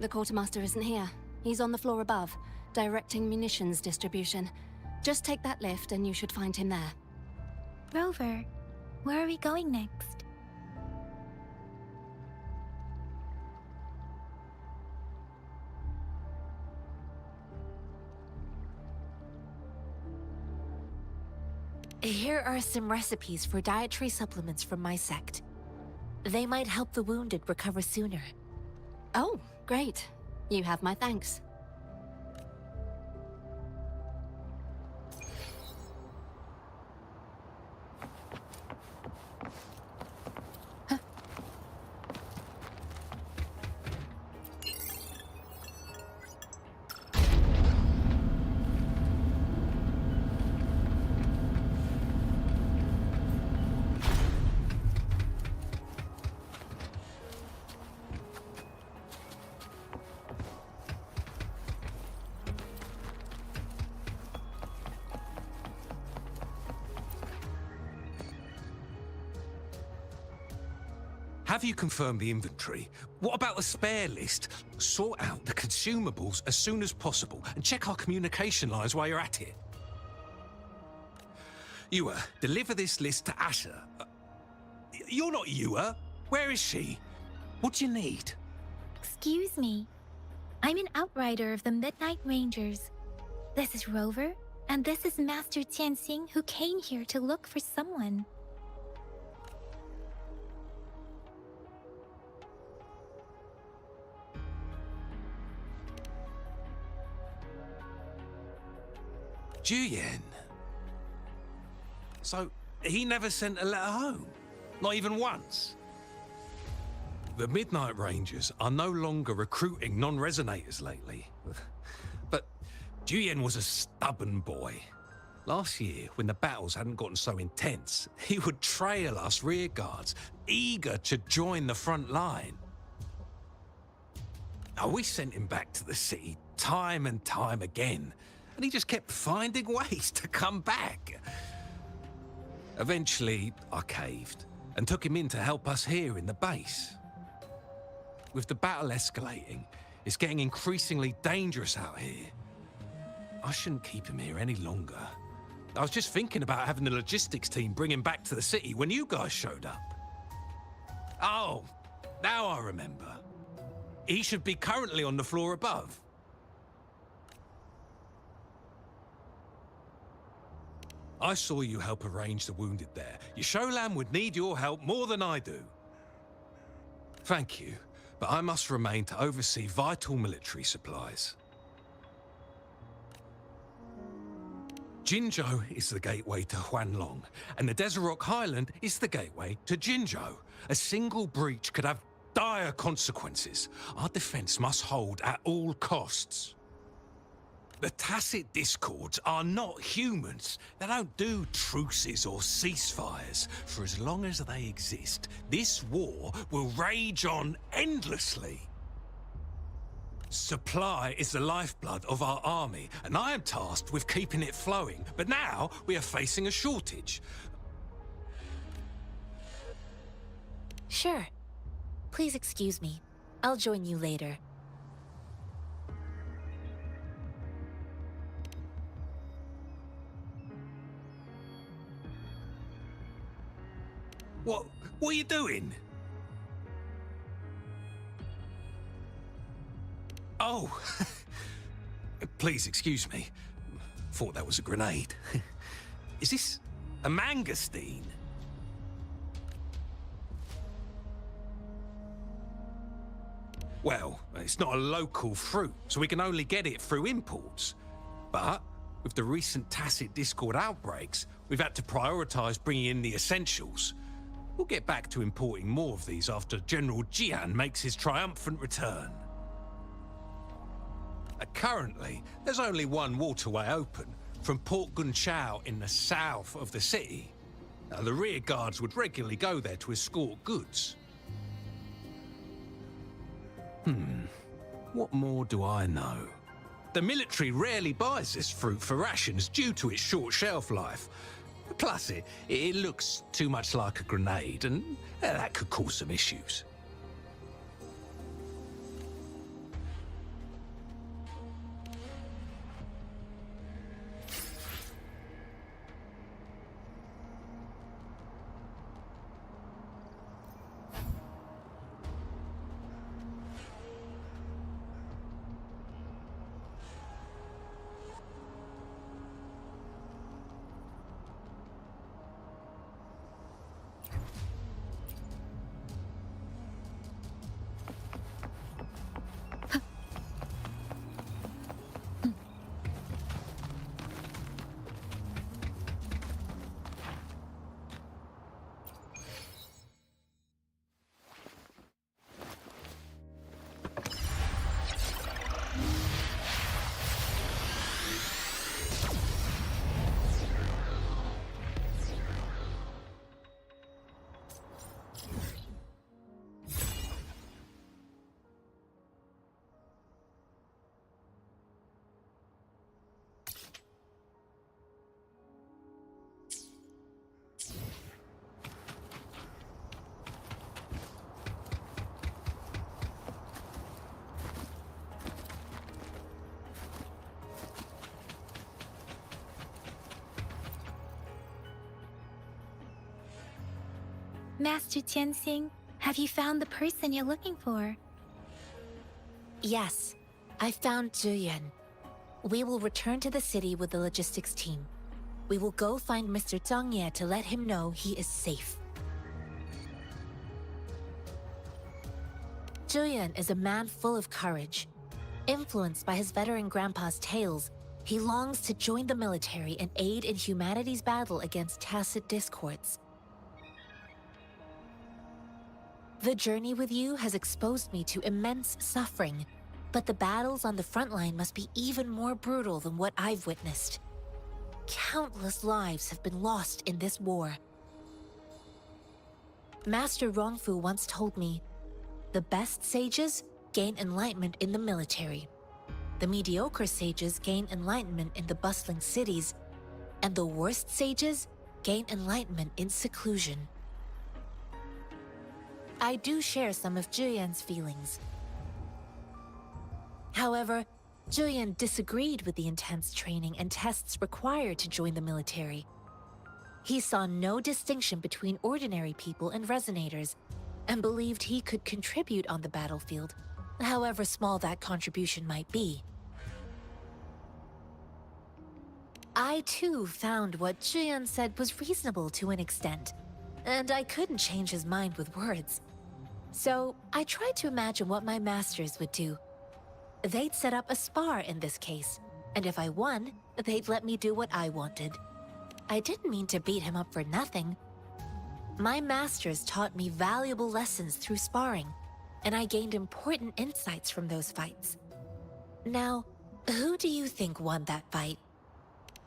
The quartermaster isn't here. He's on the floor above, directing munitions distribution. Just take that lift and you should find him there. Rover, where are we going next? Here are some recipes for dietary supplements from my sect. They might help the wounded recover sooner. Oh, great. You have my thanks. have you confirmed the inventory? What about the spare list? Sort out the consumables as soon as possible and check our communication lines while you're at it. Ewa, deliver this list to Asher. You're not Ewa. Where is she? What do you need? Excuse me. I'm an outrider of the Midnight Rangers. This is Rover, and this is Master Tianxing, who came here to look for someone. Juyen. So, he never sent a letter home? Not even once? The Midnight Rangers are no longer recruiting non-resonators lately. But Juyen was a stubborn boy. Last year, when the battles hadn't gotten so intense, he would trail us rearguards, eager to join the front line. Now, we sent him back to the city time and time again, and he just kept finding ways to come back. Eventually, I caved and took him in to help us here in the base. With the battle escalating, it's getting increasingly dangerous out here. I shouldn't keep him here any longer. I was just thinking about having the logistics team bring him back to the city when you guys showed up. Oh, now I remember. He should be currently on the floor above. I saw you help arrange the wounded there. Yasholam would need your help more than I do. Thank you, but I must remain to oversee vital military supplies. Jinzhou is the gateway to Huanlong, and the Desert Rock Highland is the gateway to Jinzhou. A single breach could have dire consequences. Our defense must hold at all costs. The Tacit Discords are not humans. They don't do truces or ceasefires. For as long as they exist, this war will rage on endlessly. Supply is the lifeblood of our army, and I am tasked with keeping it flowing. But now we are facing a shortage. Sure. Please excuse me. I'll join you later. What are you doing? Oh, please excuse me. Thought that was a grenade. Is this a mangosteen? Well, it's not a local fruit, so we can only get it through imports. But with the recent Tacit Discord outbreaks, we've had to prioritize bringing in the essentials. We'll get back to importing more of these after General Jian makes his triumphant return. Currently, there's only one waterway open, from Port Gunchao in the south of the city. Now, the rear guards would regularly go there to escort goods. What more do I know? The military rarely buys this fruit for rations due to its short shelf life. Plus, it looks too much like a grenade, and that could cause some issues. Master Tianxing, have you found the person you're looking for? Yes, I found Zhiyuan. We will return to the city with the logistics team. We will go find Mr. Zhang Ye to let him know he is safe. Zhiyuan is a man full of courage. Influenced by his veteran grandpa's tales, he longs to join the military and aid in humanity's battle against tacit discords. The journey with you has exposed me to immense suffering, but the battles on the front line must be even more brutal than what I've witnessed. Countless lives have been lost in this war. Master Rongfu once told me, the best sages gain enlightenment in the military. The mediocre sages gain enlightenment in the bustling cities, and the worst sages gain enlightenment in seclusion. I do share some of Zhiyuan's feelings. However, Zhiyuan disagreed with the intense training and tests required to join the military. He saw no distinction between ordinary people and resonators, and believed he could contribute on the battlefield, however small that contribution might be. I too found what Zhiyuan said was reasonable to an extent, and I couldn't change his mind with words. So I tried to imagine what my masters would do. They'd set up a spar in this case, and if I won, they'd let me do what I wanted. I didn't mean to beat him up for nothing. My masters taught me valuable lessons through sparring, and I gained important insights from those fights. Now, who do you think won that fight?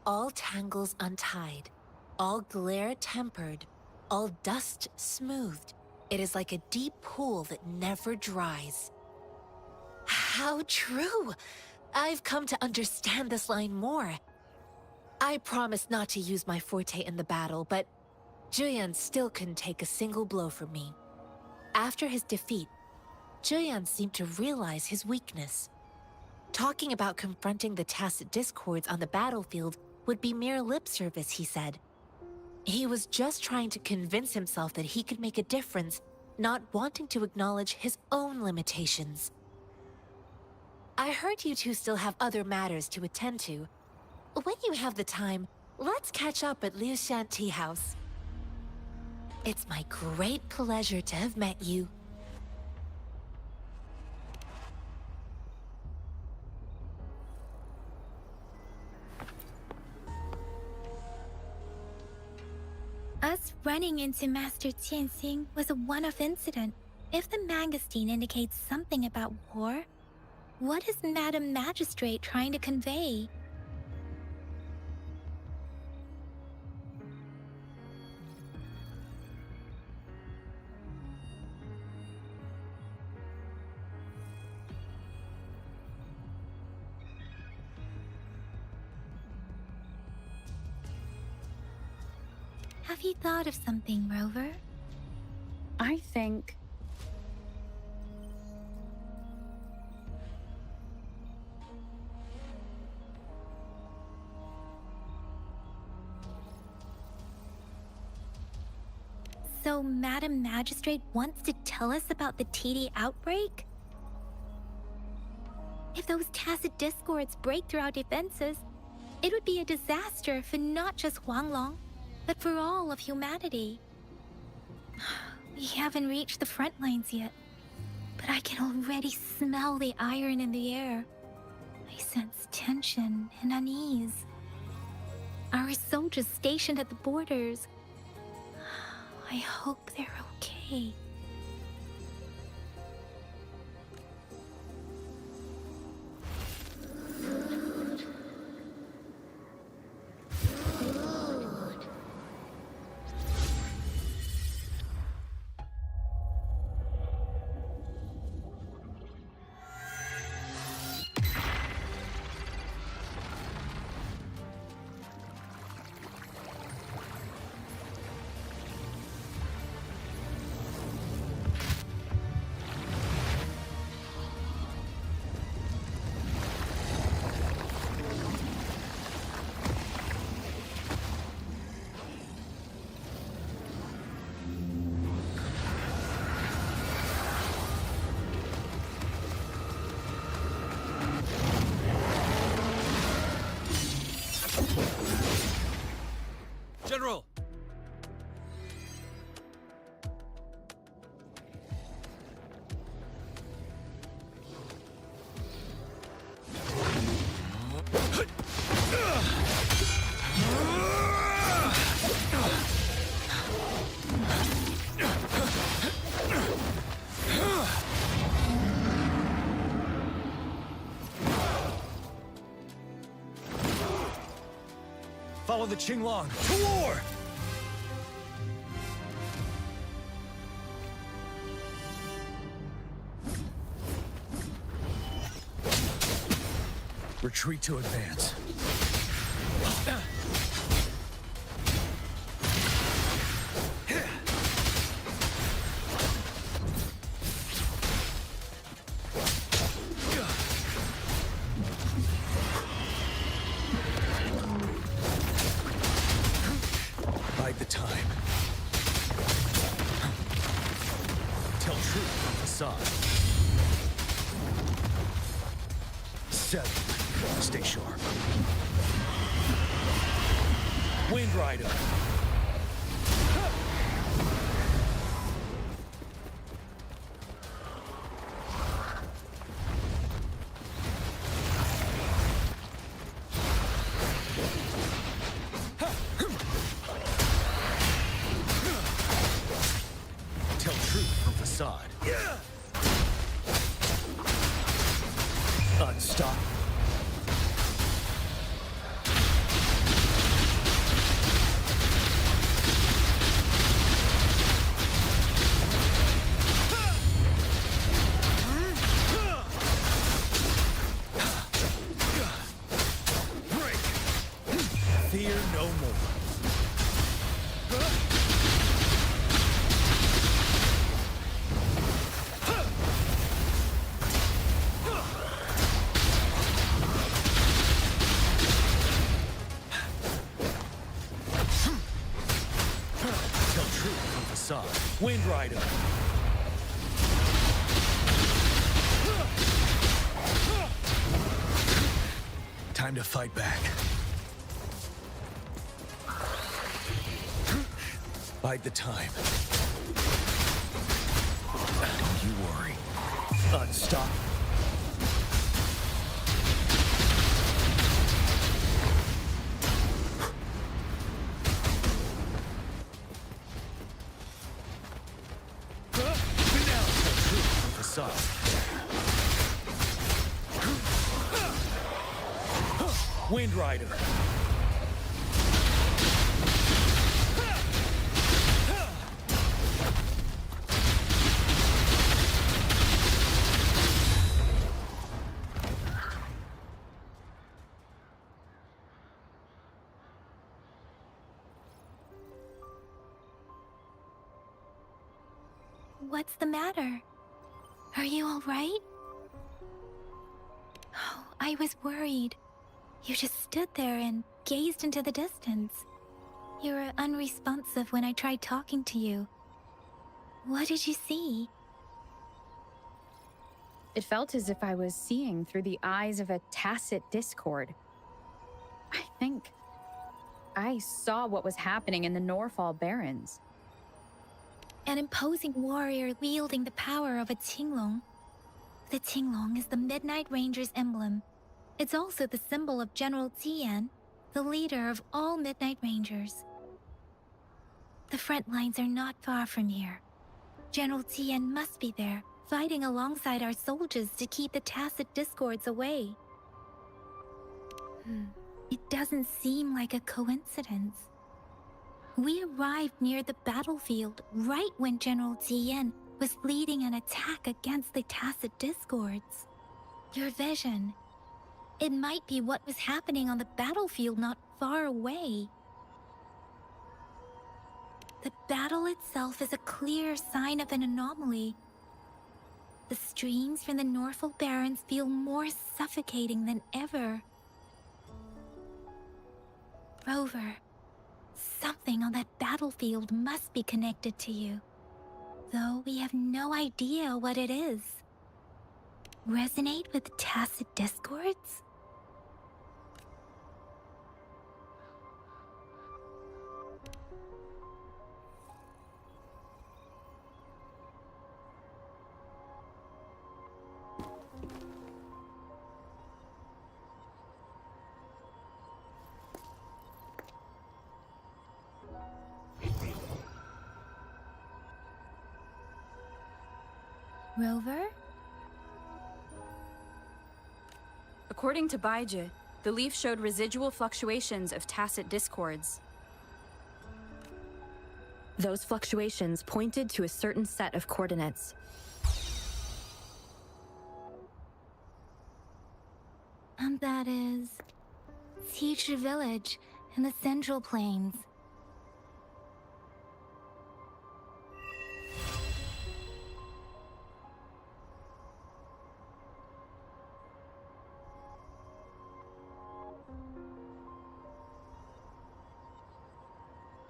All tangles untied, all glare tempered, all dust smoothed. It is like a deep pool that never dries. How true! I've come to understand this line more. I promised not to use my forte in the battle, but Zhiyuan still couldn't take a single blow from me. After his defeat, Zhiyuan seemed to realize his weakness. Talking about confronting the tacit discords on the battlefield would be mere lip service, he said. He was just trying to convince himself that he could make a difference, not wanting to acknowledge his own limitations. I heard you two still have other matters to attend to. When you have the time, let's catch up at Liu Shan Tea House. It's my great pleasure to have met you. Us running into Master Tianxing was a one-off incident. If the magazine indicates something about war, what is Madam Magistrate trying to convey? Have you thought of something, Rover? I think... So Madam Magistrate wants to tell us about the TD outbreak? If those tacit discords break through our defenses, it would be a disaster for not just Huanglong, but for all of humanity. We haven't reached the front lines yet, but I can already smell the iron in the air. I sense tension and unease. Our soldiers stationed at the borders, I hope they're okay. Follow the Qinglong to war! Retreat to advance. Bide the time. Tell truth from facade. 7. Stay sharp. Wind Rider. Tell truth from facade. Unstoppable. Fear no more. Tell truth from facade. Wind Rider. Time to fight back. Bide the time. Don't you worry. Unstoppable. Now tell truth from facade. Wind Rider. What's the matter? Are you all right? Oh, I was worried. You just stood there and gazed into the distance. You were unresponsive when I tried talking to you. What did you see? It felt as if I was seeing through the eyes of a tacit discord. I think I saw what was happening in the Norfall Barrens. An imposing warrior wielding the power of a Qinglong. The Qinglong is the Midnight Ranger's emblem. It's also the symbol of General Tian, the leader of all Midnight Rangers. The front lines are not far from here. General Tian must be there, fighting alongside our soldiers to keep the tacit discords away. It doesn't seem like a coincidence. We arrived near the battlefield right when General Tian was leading an attack against the tacit discords. Your vision. It might be what was happening on the battlefield not far away. The battle itself is a clear sign of an anomaly. The streams from the Norfall Barrens feel more suffocating than ever. Rover, something on that battlefield must be connected to you, though we have no idea what it is. Resonate with the tacit discords? Rover? According to Baiji, The leaf showed residual fluctuations of tacit discords. Those fluctuations pointed to a certain set of coordinates. And that is Teacher Village in the Central Plains.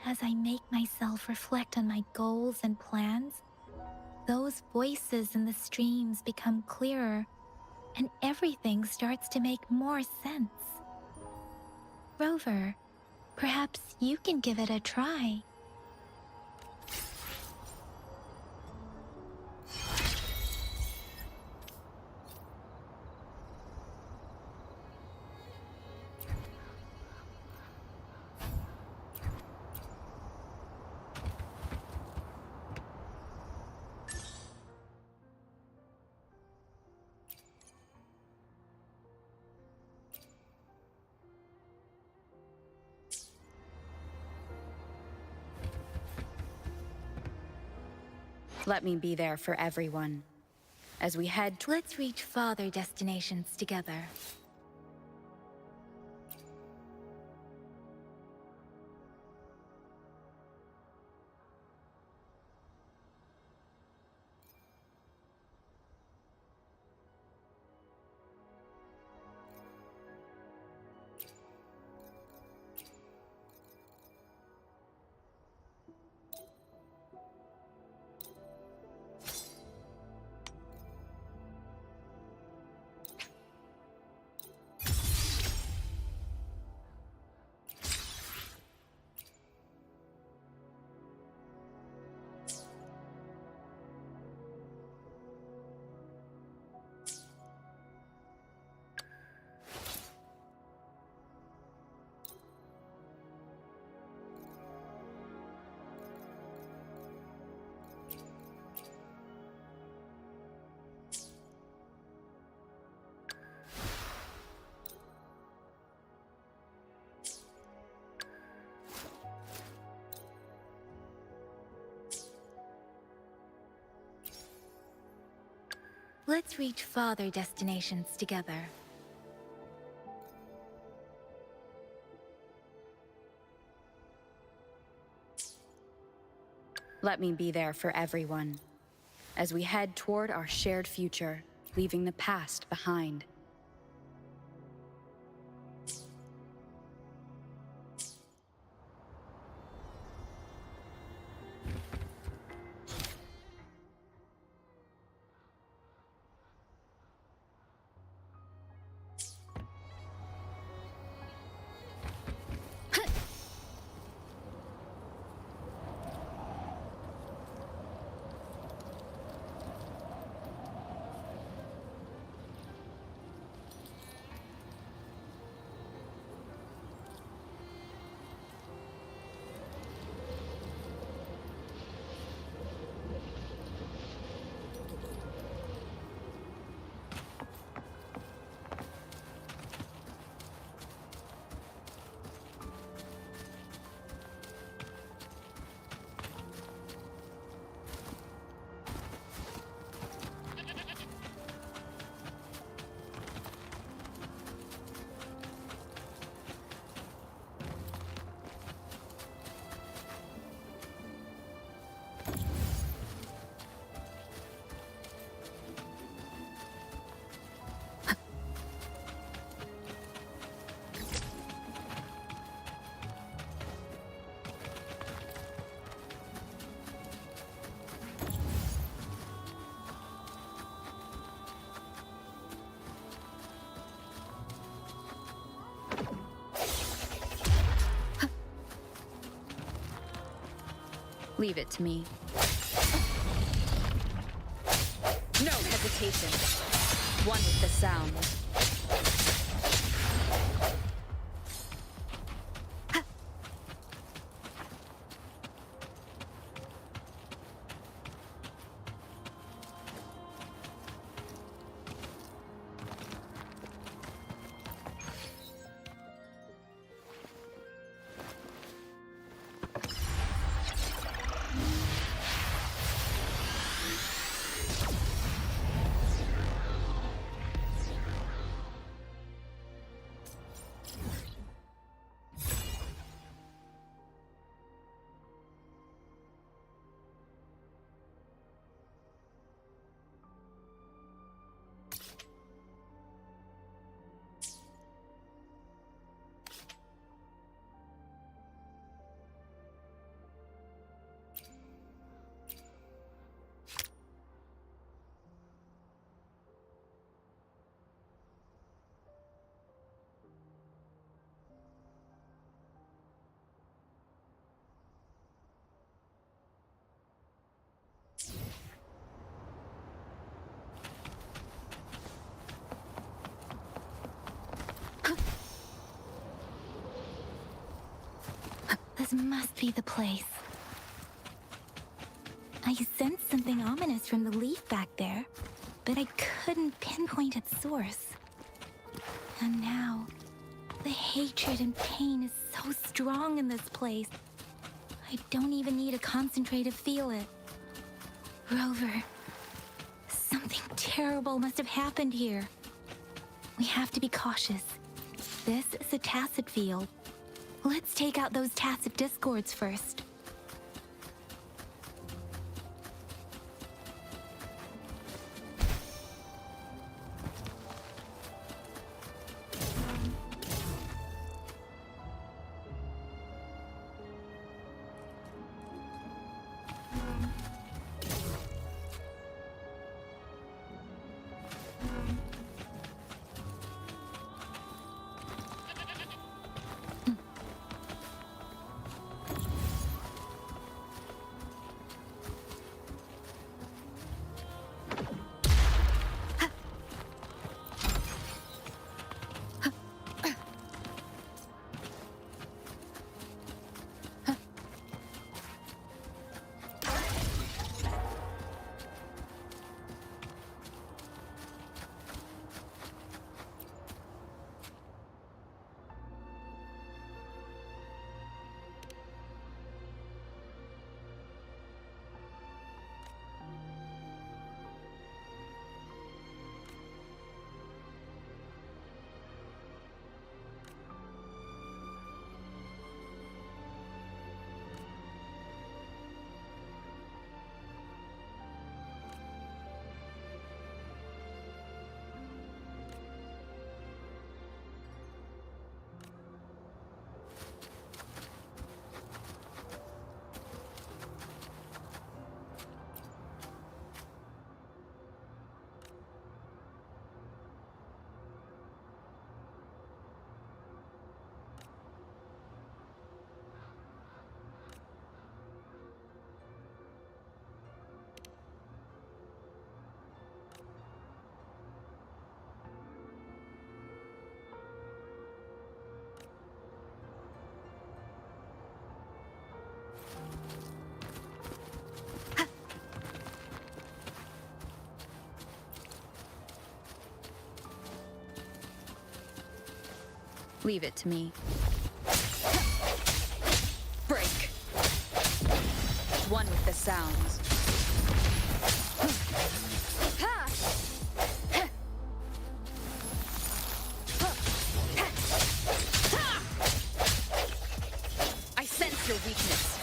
As I make myself reflect on my goals and plans, those voices in the streams become clearer, and everything starts to make more sense. Rover, perhaps you can give it a try. Let me be there for everyone. As we head Let's reach farther destinations together. Let's reach farther destinations together. Let me be there for everyone. As we head toward our shared future, leaving the past behind. Leave it to me. No hesitation. One with the sound. This must be the place. I sensed something ominous from the leaf back there, but I couldn't pinpoint its source. And now, the hatred and pain is so strong in this place. I don't even need a concentrate to feel it. Rover, something terrible must have happened here. We have to be cautious. This is a tacit field. Let's take out those tacit discords first. Leave it to me. Break. One with the sounds. I sense your weakness.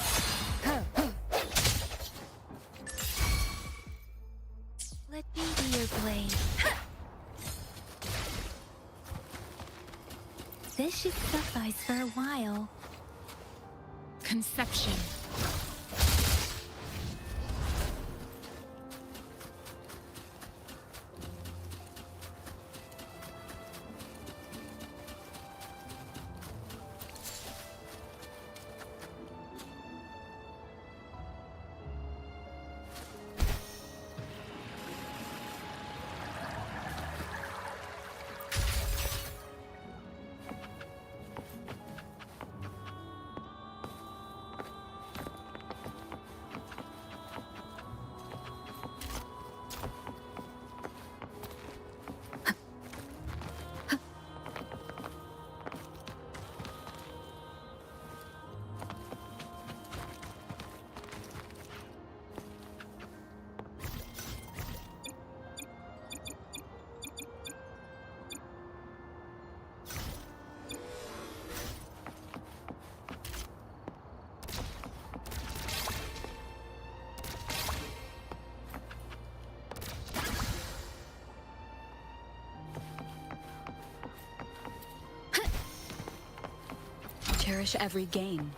Let me be your blade. This should suffice for a while. Conception. Cherish every gain.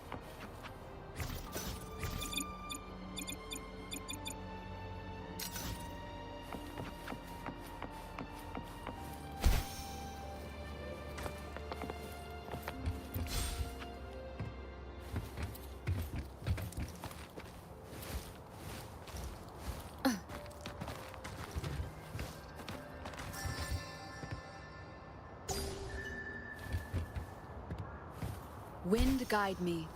Wind guide me.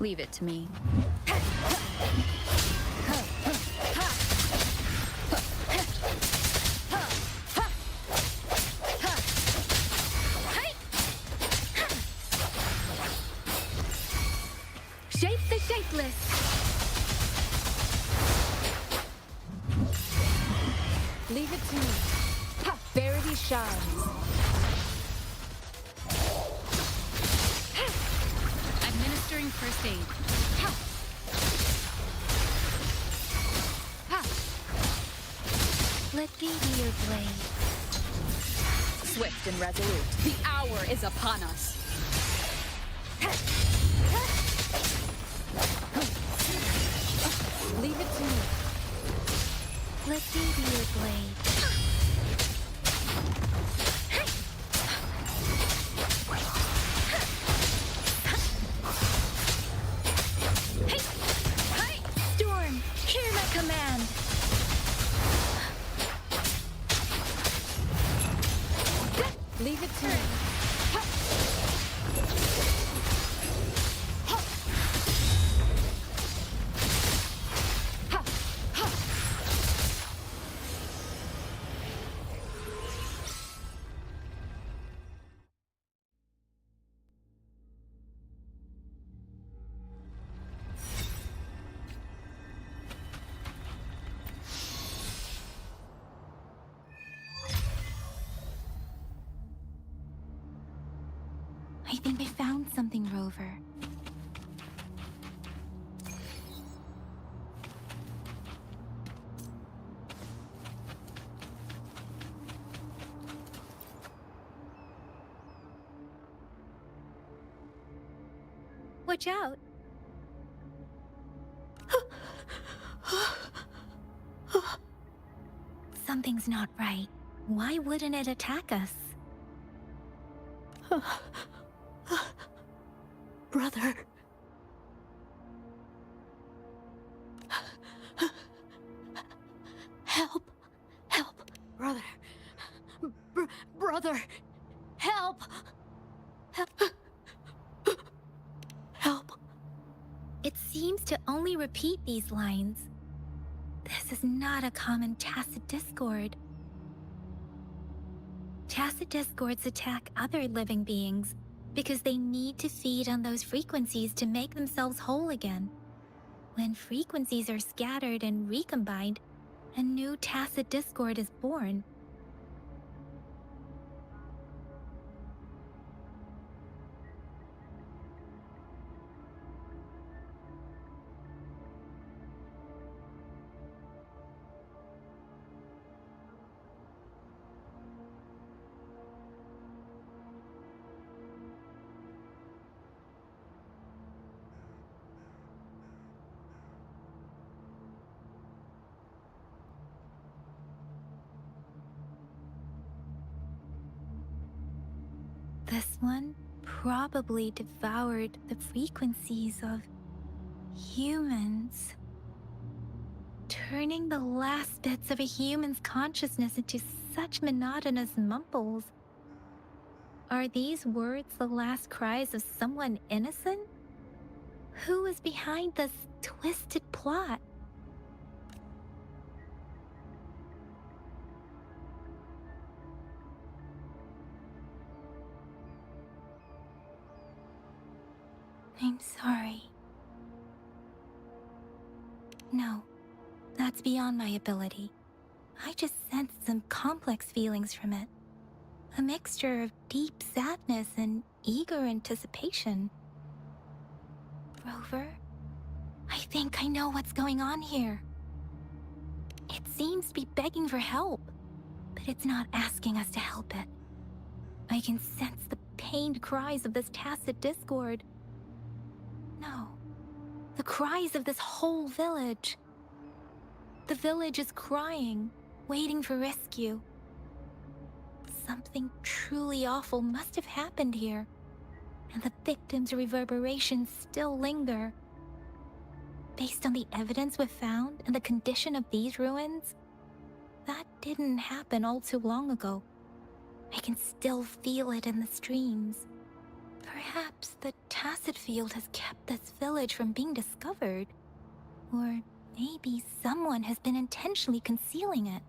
Leave it to me. Shape the shapeless! Leave it to me. Ha! Verity shines. Administering first aid. Let me be your blade. Swift and resolute. The hour is upon us. Leave it to me. Let me be your blade. Storm, hear my command. Leave it to me. I think I found something, Rover. Watch out. Something's not right. Why wouldn't it attack us? Brother. Help. Help. Brother. Brother. Help. Help. Help. It seems to only repeat these lines. This is not a common tacit discord. Tacit discords attack other living beings because they need to feed on those frequencies to make themselves whole again. When frequencies are scattered and recombined, a new tacit discord is born. This one probably devoured the frequencies of humans, turning the last bits of a human's consciousness into such monotonous mumbles. Are these words the last cries of someone innocent? Who is behind this twisted plot? I'm sorry. No, that's beyond my ability. I just sensed some complex feelings from it. A mixture of deep sadness and eager anticipation. Rover, I think I know what's going on here. It seems to be begging for help, but it's not asking us to help it. I can sense the pained cries of this tacit discord. No, the cries of this whole village. The village is crying, waiting for rescue. Something truly awful must have happened here, and the victims' reverberations still linger. Based on the evidence we've found and the condition of these ruins, that didn't happen all too long ago. I can still feel it in the streams. Perhaps the tacit field has kept this village from being discovered. Or maybe someone has been intentionally concealing it.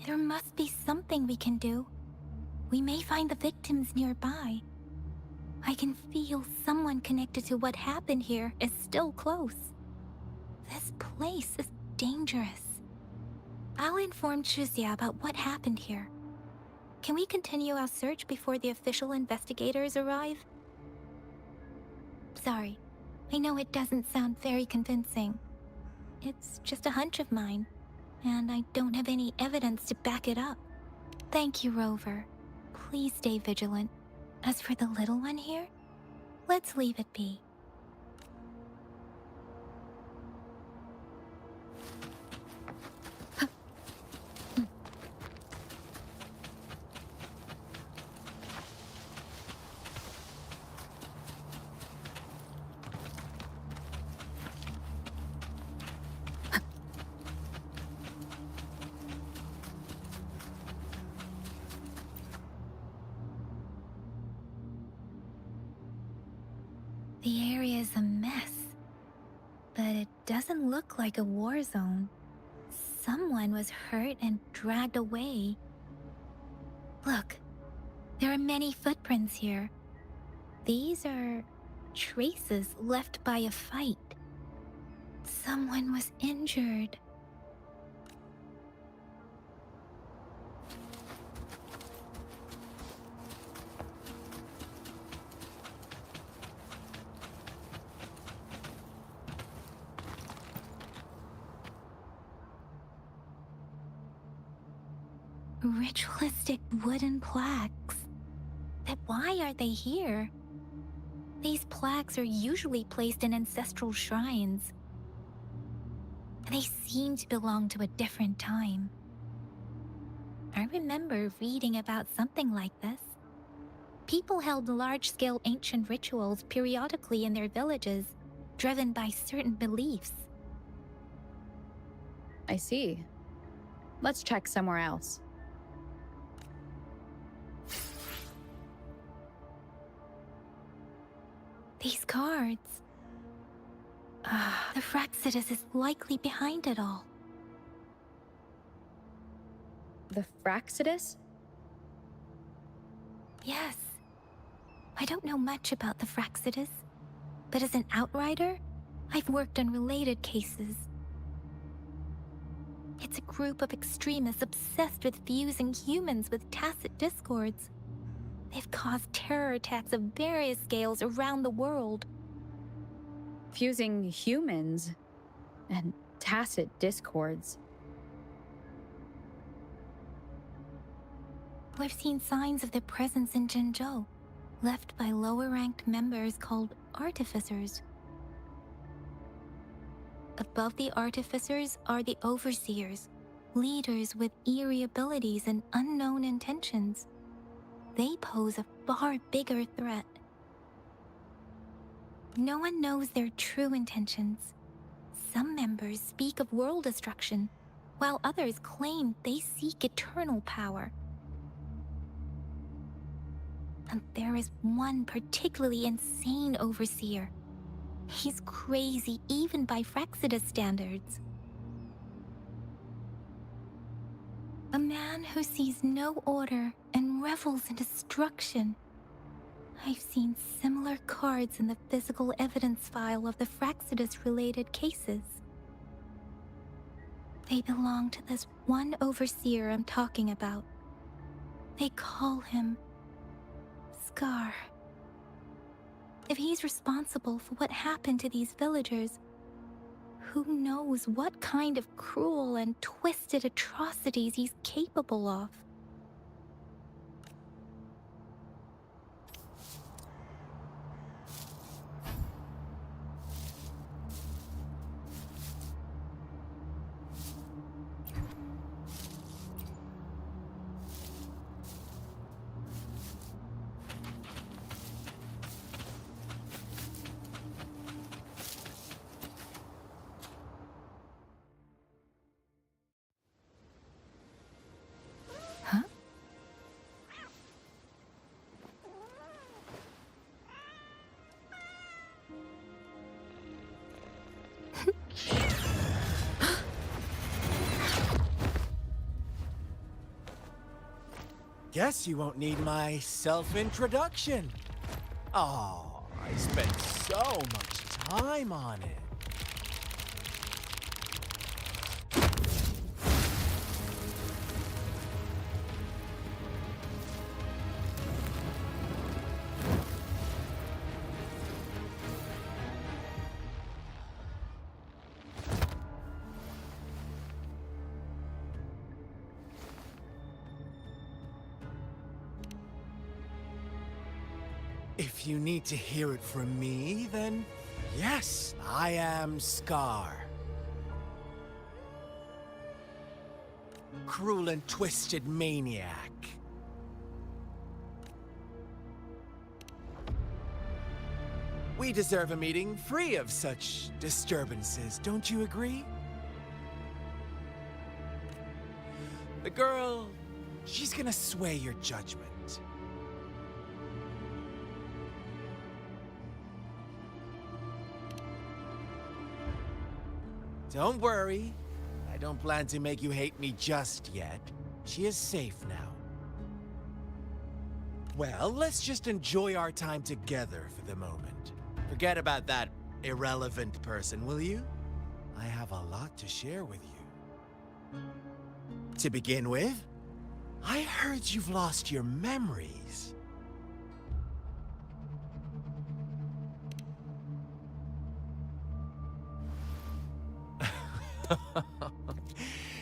There must be something we can do. We may find the victims nearby. I can feel someone connected to what happened here is still close. This place is dangerous. I'll inform Chuzia about what happened here. Can we continue our search before the official investigators arrive? Sorry, I know it doesn't sound very convincing. It's just a hunch of mine, and I don't have any evidence to back it up. Thank you, Rover. Please stay vigilant. As for the little one here, let's leave it be. The area is a mess, but it doesn't look like a war zone. Someone was hurt and dragged away. Look, there are many footprints here. These are traces left by a fight. Someone was injured. Ritualistic wooden plaques. But why are they here? These plaques are usually placed in ancestral shrines. They seem to belong to a different time. I remember reading about something like this. People held large-scale ancient rituals periodically in their villages, driven by certain beliefs. I see. Let's check somewhere else. These cards. The Fraxidus is likely behind it all. The Fraxidus? Yes. I don't know much about the Fraxidus, but as an outrider, I've worked on related cases. It's a group of extremists obsessed with fusing humans with tacit discords. They've caused terror attacks of various scales around the world. Fusing humans and tacit discords. We've seen signs of their presence in Jinzhou, left by lower-ranked members called artificers. Above the artificers are the overseers, leaders with eerie abilities and unknown intentions. They pose a far bigger threat. No one knows their true intentions. Some members speak of world destruction, while others claim they seek eternal power. And there is one particularly insane overseer. He's crazy even by Fraxidus standards. A man who sees no order and revels in destruction. I've seen similar cards in the physical evidence file of the Fraxidus-related cases. They belong to this one overseer I'm talking about. They call him Scar. If he's responsible for what happened to these villagers, who knows what kind of cruel and twisted atrocities he's capable of? Guess you won't need my self-introduction. Oh, I spent so much time on it. If you need to hear it from me, then yes, I am Scar. Cruel and twisted maniac. We deserve a meeting free of such disturbances, don't you agree? The girl, she's gonna sway your judgment. Don't worry. I don't plan to make you hate me just yet. She is safe now. Well, let's just enjoy our time together for the moment. Forget about that irrelevant person, will you? I have a lot to share with you. To begin with, I heard you've lost your memories.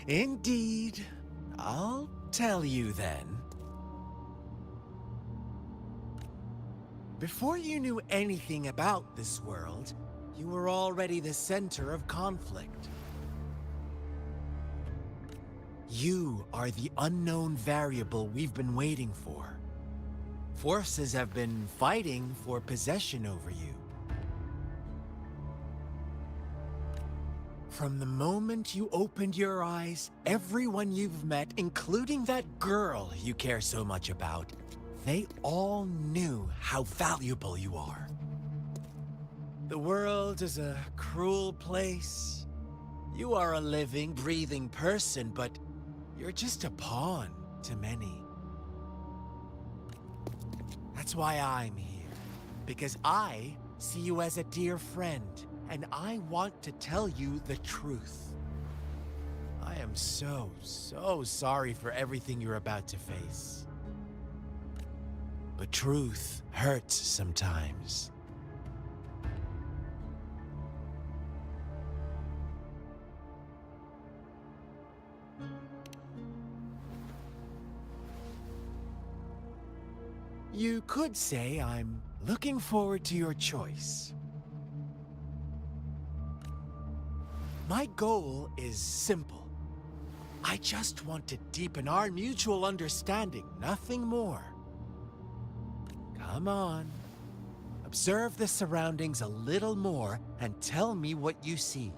Indeed. I'll tell you then. Before you knew anything about this world, you were already the center of conflict. You are the unknown variable we've been waiting for. Forces have been fighting for possession over you. From the moment you opened your eyes, everyone you've met, including that girl you care so much about, they all knew how valuable you are. The world is a cruel place. You are a living, breathing person, but you're just a pawn to many. That's why I'm here, because I see you as a dear friend. And I want to tell you the truth. I am so sorry for everything you're about to face. But truth hurts sometimes. You could say I'm looking forward to your choice. My goal is simple. I just want to deepen our mutual understanding, nothing more. Come on. Observe the surroundings a little more and tell me what you see.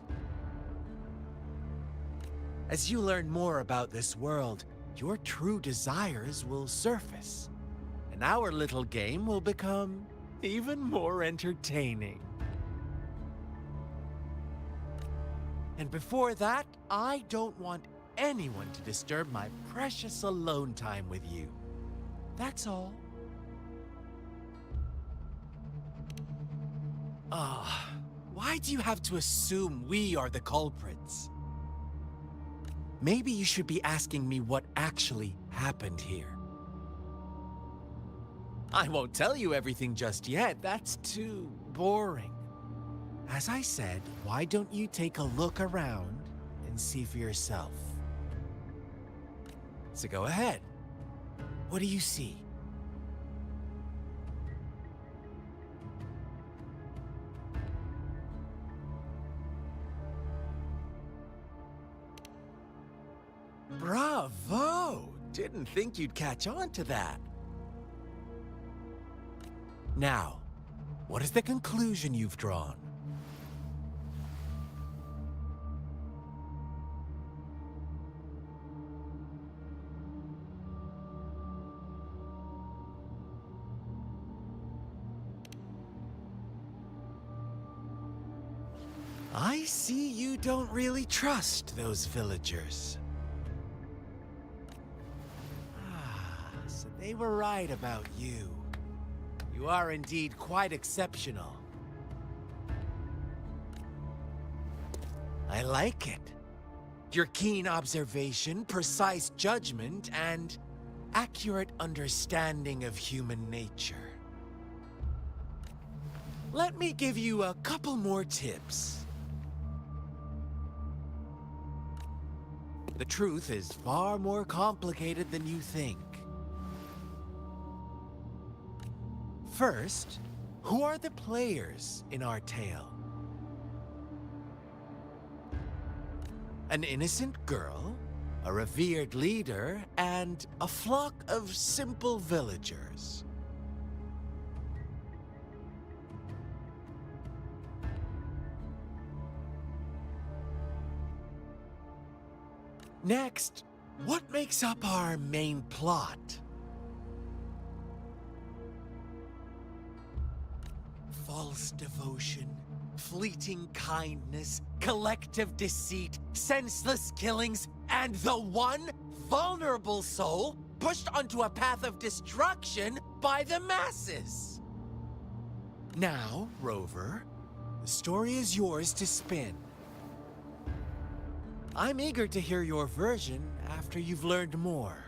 As you learn more about this world, your true desires will surface, and our little game will become even more entertaining. And before that, I don't want anyone to disturb my precious alone time with you. That's all. Why do you have to assume we are the culprits? Maybe you should be asking me what actually happened here. I won't tell you everything just yet. That's too boring. As I said, why don't you take a look around and see for yourself? So go ahead. What do you see? Bravo! Didn't think you'd catch on to that. Now, what is the conclusion you've drawn? I see you don't really trust those villagers. So they were right about you. You are indeed quite exceptional. I like it. Your keen observation, precise judgment, and accurate understanding of human nature. Let me give you a couple more tips. The truth is far more complicated than you think. First, who are the players in our tale? An innocent girl, a revered leader, and a flock of simple villagers. Next, what makes up our main plot? False devotion, fleeting kindness, collective deceit, senseless killings, and the one vulnerable soul pushed onto a path of destruction by the masses. Now, Rover, the story is yours to spin. I'm eager to hear your version after you've learned more.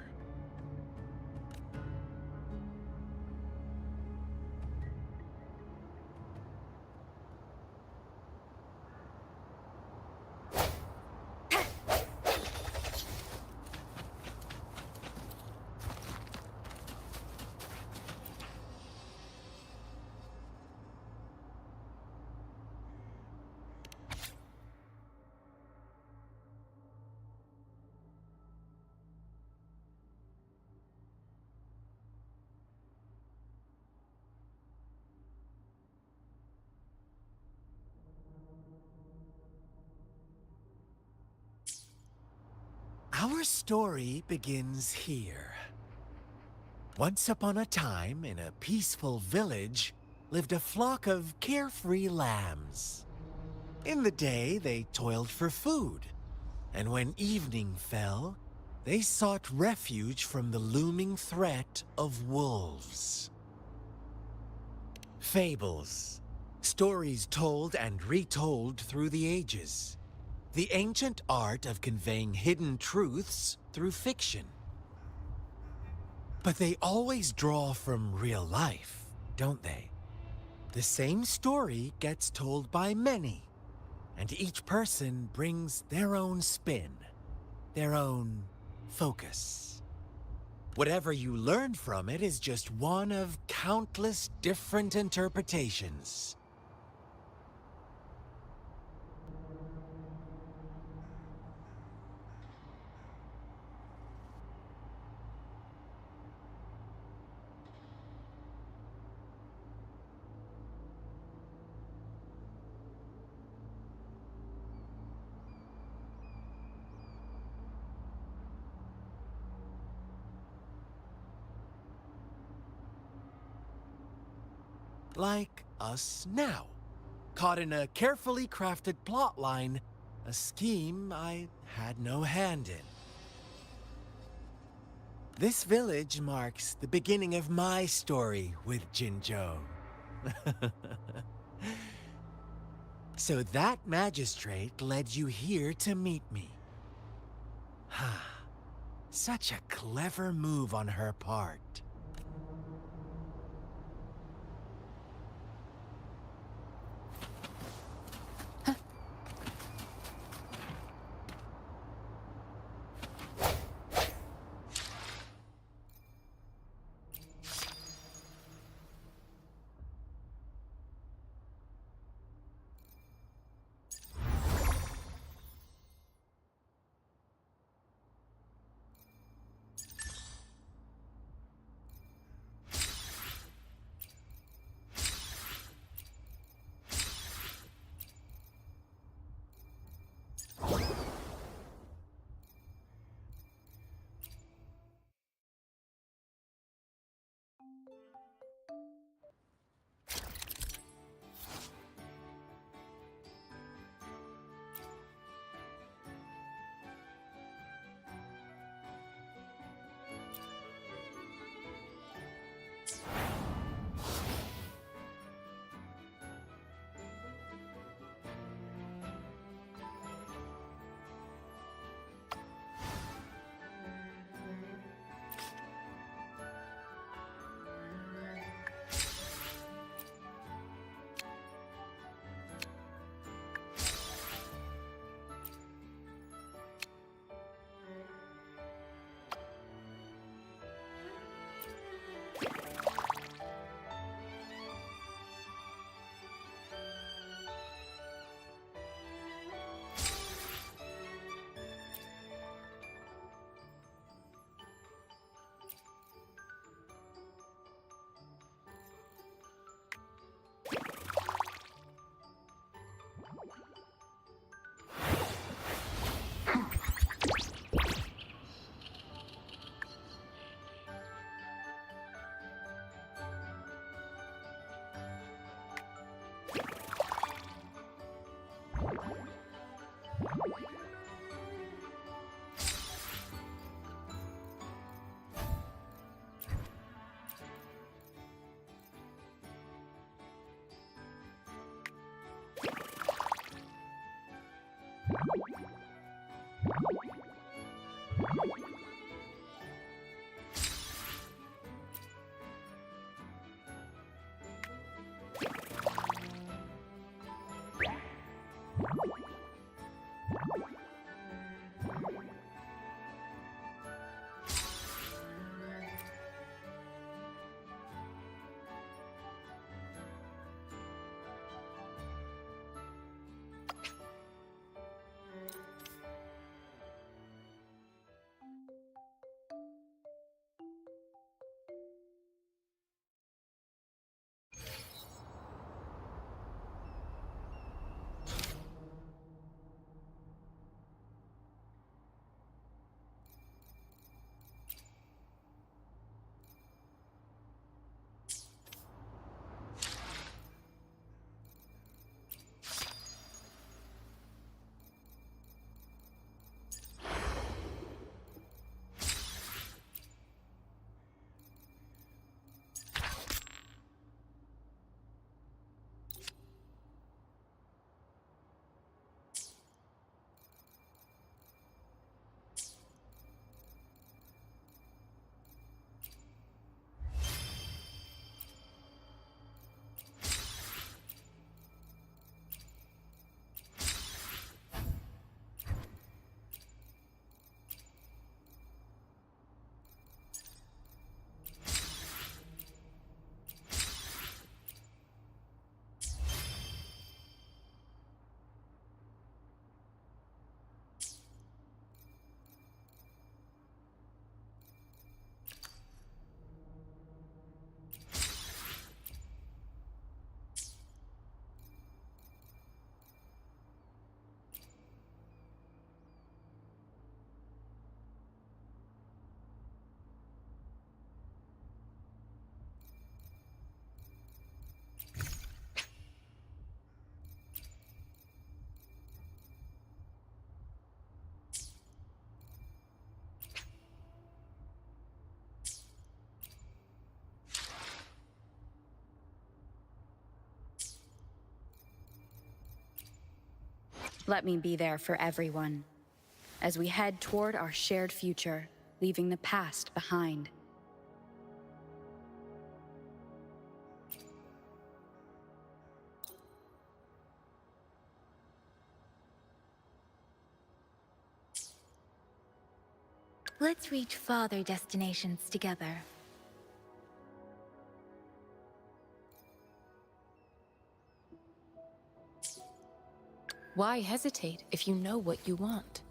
Our story begins here. Once upon a time, in a peaceful village, lived a flock of carefree lambs. In the day, they toiled for food, and when evening fell, they sought refuge from the looming threat of wolves. Fables, stories told and retold through the ages. The ancient art of conveying hidden truths through fiction. But they always draw from real life, don't they? The same story gets told by many, and each person brings their own spin, their own focus. Whatever you learn from it is just one of countless different interpretations. Like us now, caught in a carefully crafted plotline, a scheme I had no hand in. This village marks the beginning of my story with Jinzhou. So that magistrate led you here to meet me. Such a clever move on her part. Let me be there for everyone as we head toward our shared future, leaving the past behind. Let's reach farther destinations together. Why hesitate if you know what you want?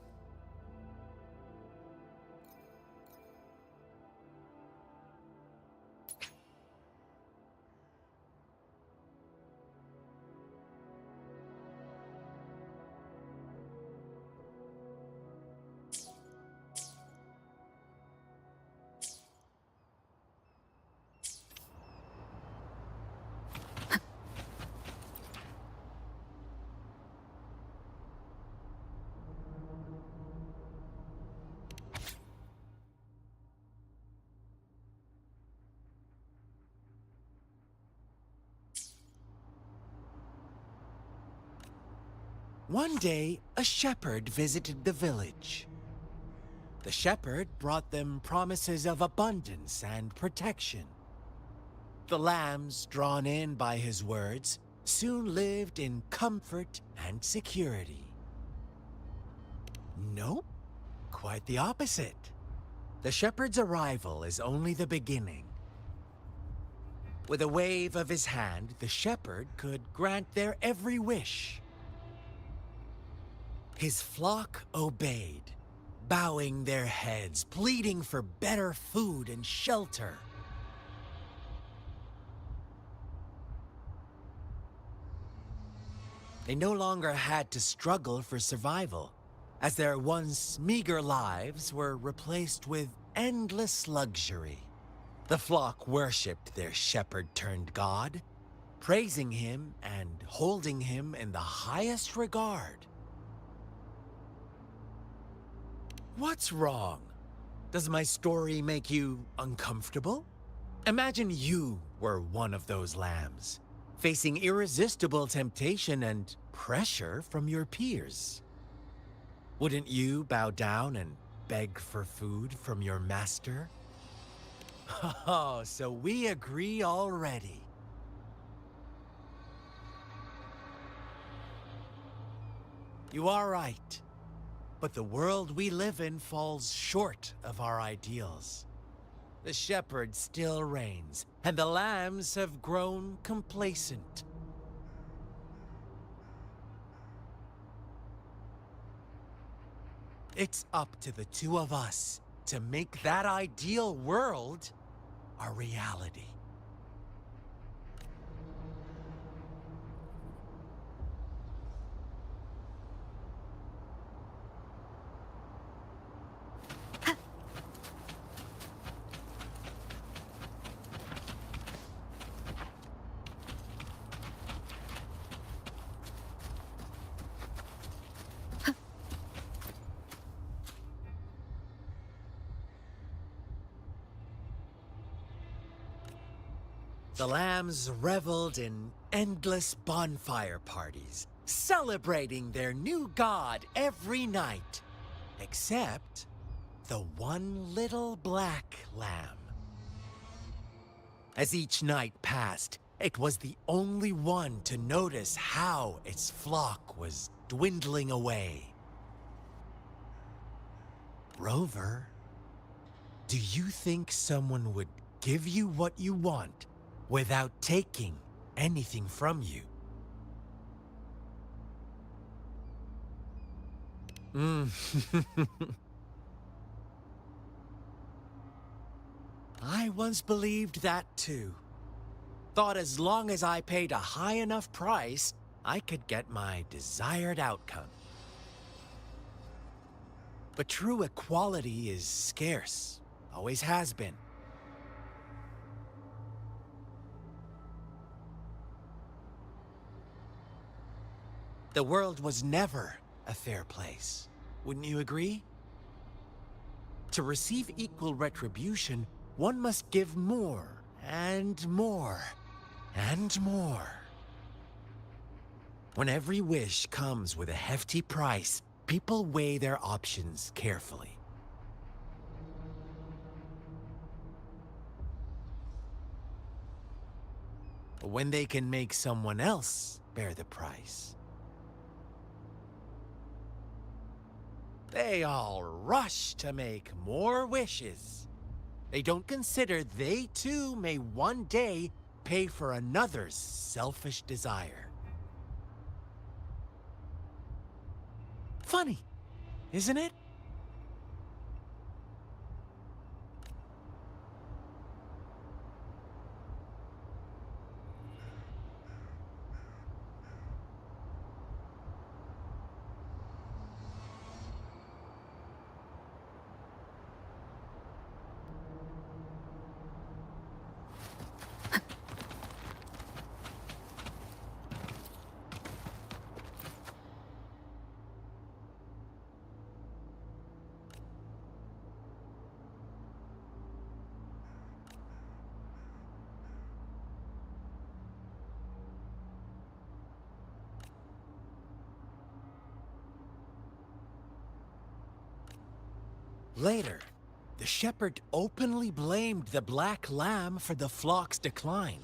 One day, a shepherd visited the village. The shepherd brought them promises of abundance and protection. The lambs, drawn in by his words, soon lived in comfort and security. Nope, quite the opposite. The shepherd's arrival is only the beginning. With a wave of his hand, the shepherd could grant their every wish. His flock obeyed, bowing their heads, pleading for better food and shelter. They no longer had to struggle for survival, as their once meager lives were replaced with endless luxury. The flock worshipped their shepherd-turned-god, praising him and holding him in the highest regard. What's wrong? Does my story make you uncomfortable? Imagine you were one of those lambs, facing irresistible temptation and pressure from your peers. Wouldn't you bow down and beg for food from your master? Oh, so we agree already. You are right. But the world we live in falls short of our ideals. The shepherd still reigns, and the lambs have grown complacent. It's up to the two of us to make that ideal world a reality. The lambs reveled in endless bonfire parties, celebrating their new god every night, except the one little black lamb. As each night passed, it was the only one to notice how its flock was dwindling away. Rover, do you think someone would give you what you want without taking anything from you? I once believed that too. Thought as long as I paid a high enough price, I could get my desired outcome. But true equality is scarce, always has been. The world was never a fair place. Wouldn't you agree? To receive equal retribution, one must give more and more and more. When every wish comes with a hefty price, people weigh their options carefully. When they can make someone else bear the price, they all rush to make more wishes. They don't consider they too may one day pay for another's selfish desire. Funny, isn't it? Later, the shepherd openly blamed the black lamb for the flock's decline.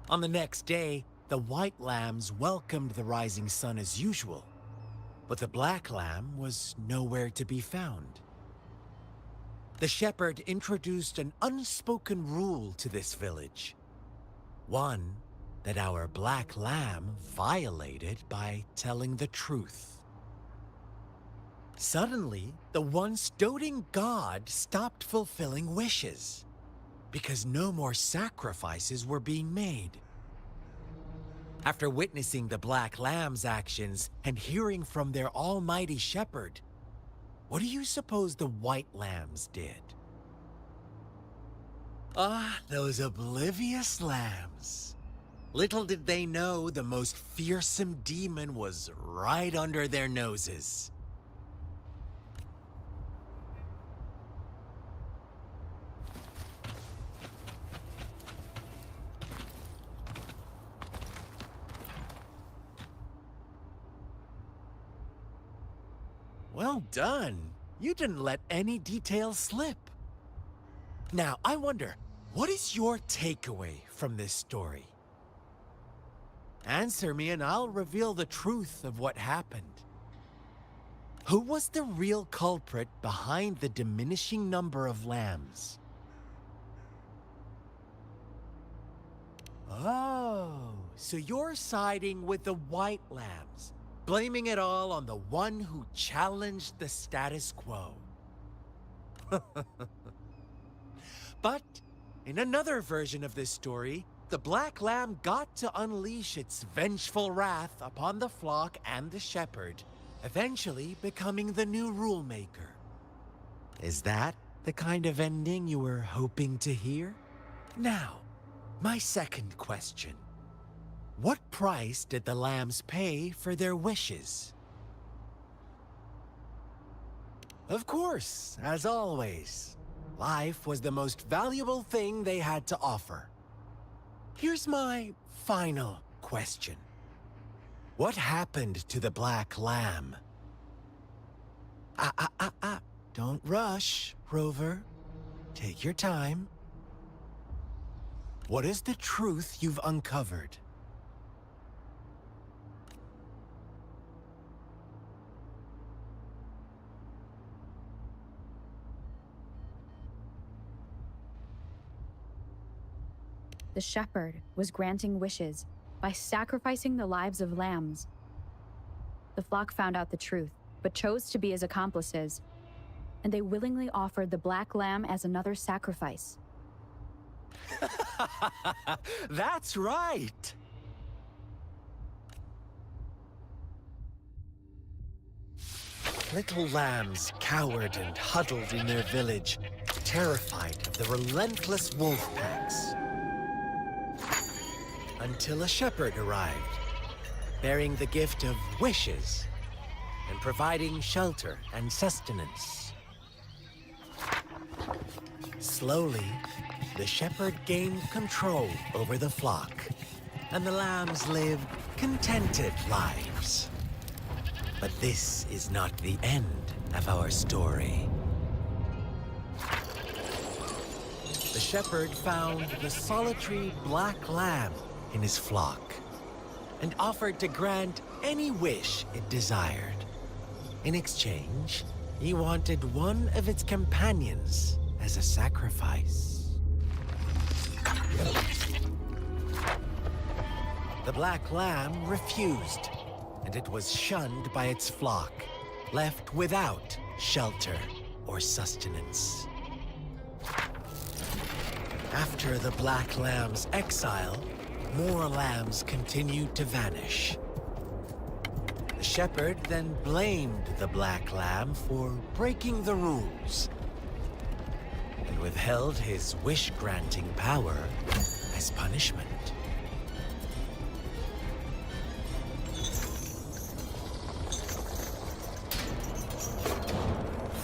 On the next day, the white lambs welcomed the rising sun as usual, but the black lamb was nowhere to be found. The shepherd introduced an unspoken rule to this village, one that our black lamb violated by telling the truth. Suddenly, the once doting god stopped fulfilling wishes because no more sacrifices were being made. After witnessing the Black Lamb's actions and hearing from their almighty shepherd, what do you suppose the White Lambs did? Ah, those oblivious lambs. Little did they know the most fearsome demon was right under their noses. Well done. You didn't let any details slip. Now, I wonder, what is your takeaway from this story? Answer me and I'll reveal the truth of what happened. Who was the real culprit behind the diminishing number of lambs? Oh, so you're siding with the white lambs, blaming it all on the one who challenged the status quo. But in another version of this story, the black lamb got to unleash its vengeful wrath upon the flock and the shepherd, eventually becoming the new rule maker. Is that the kind of ending you were hoping to hear? Now, my second question. What price did the lambs pay for their wishes? Of course, as always, life was the most valuable thing they had to offer. Here's my final question. What happened to the black lamb? Don't rush, Rover. Take your time. What is the truth you've uncovered? The shepherd was granting wishes by sacrificing the lives of lambs. The flock found out the truth, but chose to be his accomplices, and they willingly offered the black lamb as another sacrifice. That's right! Little lambs cowered and huddled in their village, terrified of the relentless wolf packs. Until a shepherd arrived, bearing the gift of wishes and providing shelter and sustenance. Slowly, the shepherd gained control over the flock, and the lambs lived contented lives. But this is not the end of our story. The shepherd found the solitary black lamb in his flock and offered to grant any wish it desired. In exchange, he wanted one of its companions as a sacrifice. The black lamb refused, and it was shunned by its flock, left without shelter or sustenance. After the black lamb's exile, more lambs continued to vanish. The shepherd then blamed the black lamb for breaking the rules and withheld his wish-granting power as punishment.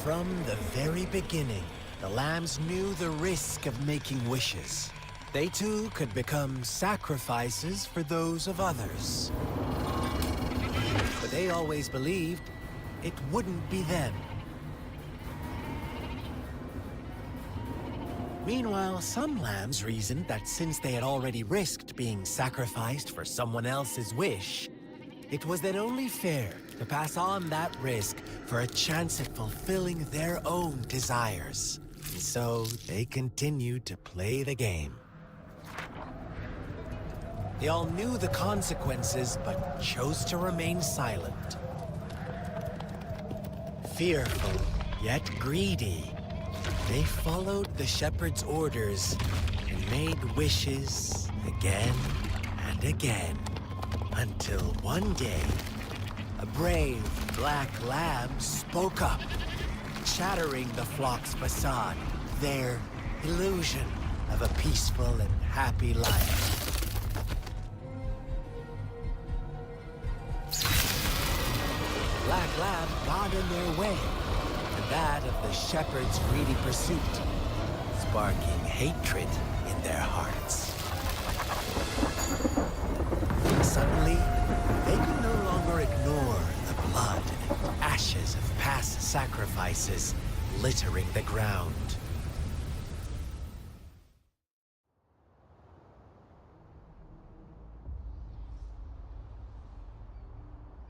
From the very beginning, the lambs knew the risk of making wishes. They too could become sacrifices for those of others. But they always believed it wouldn't be them. Meanwhile, some lambs reasoned that since they had already risked being sacrificed for someone else's wish, it was then only fair to pass on that risk for a chance at fulfilling their own desires. And so they continued to play the game. They all knew the consequences, but chose to remain silent. Fearful, yet greedy, they followed the shepherd's orders and made wishes again and again, until one day, a brave black lamb spoke up, shattering the flock's facade, their illusion of a peaceful and happy life. Black lamb got in their way, and that of the shepherd's greedy pursuit, sparking hatred in their hearts. Suddenly, they could no longer ignore the blood and ashes of past sacrifices littering the ground.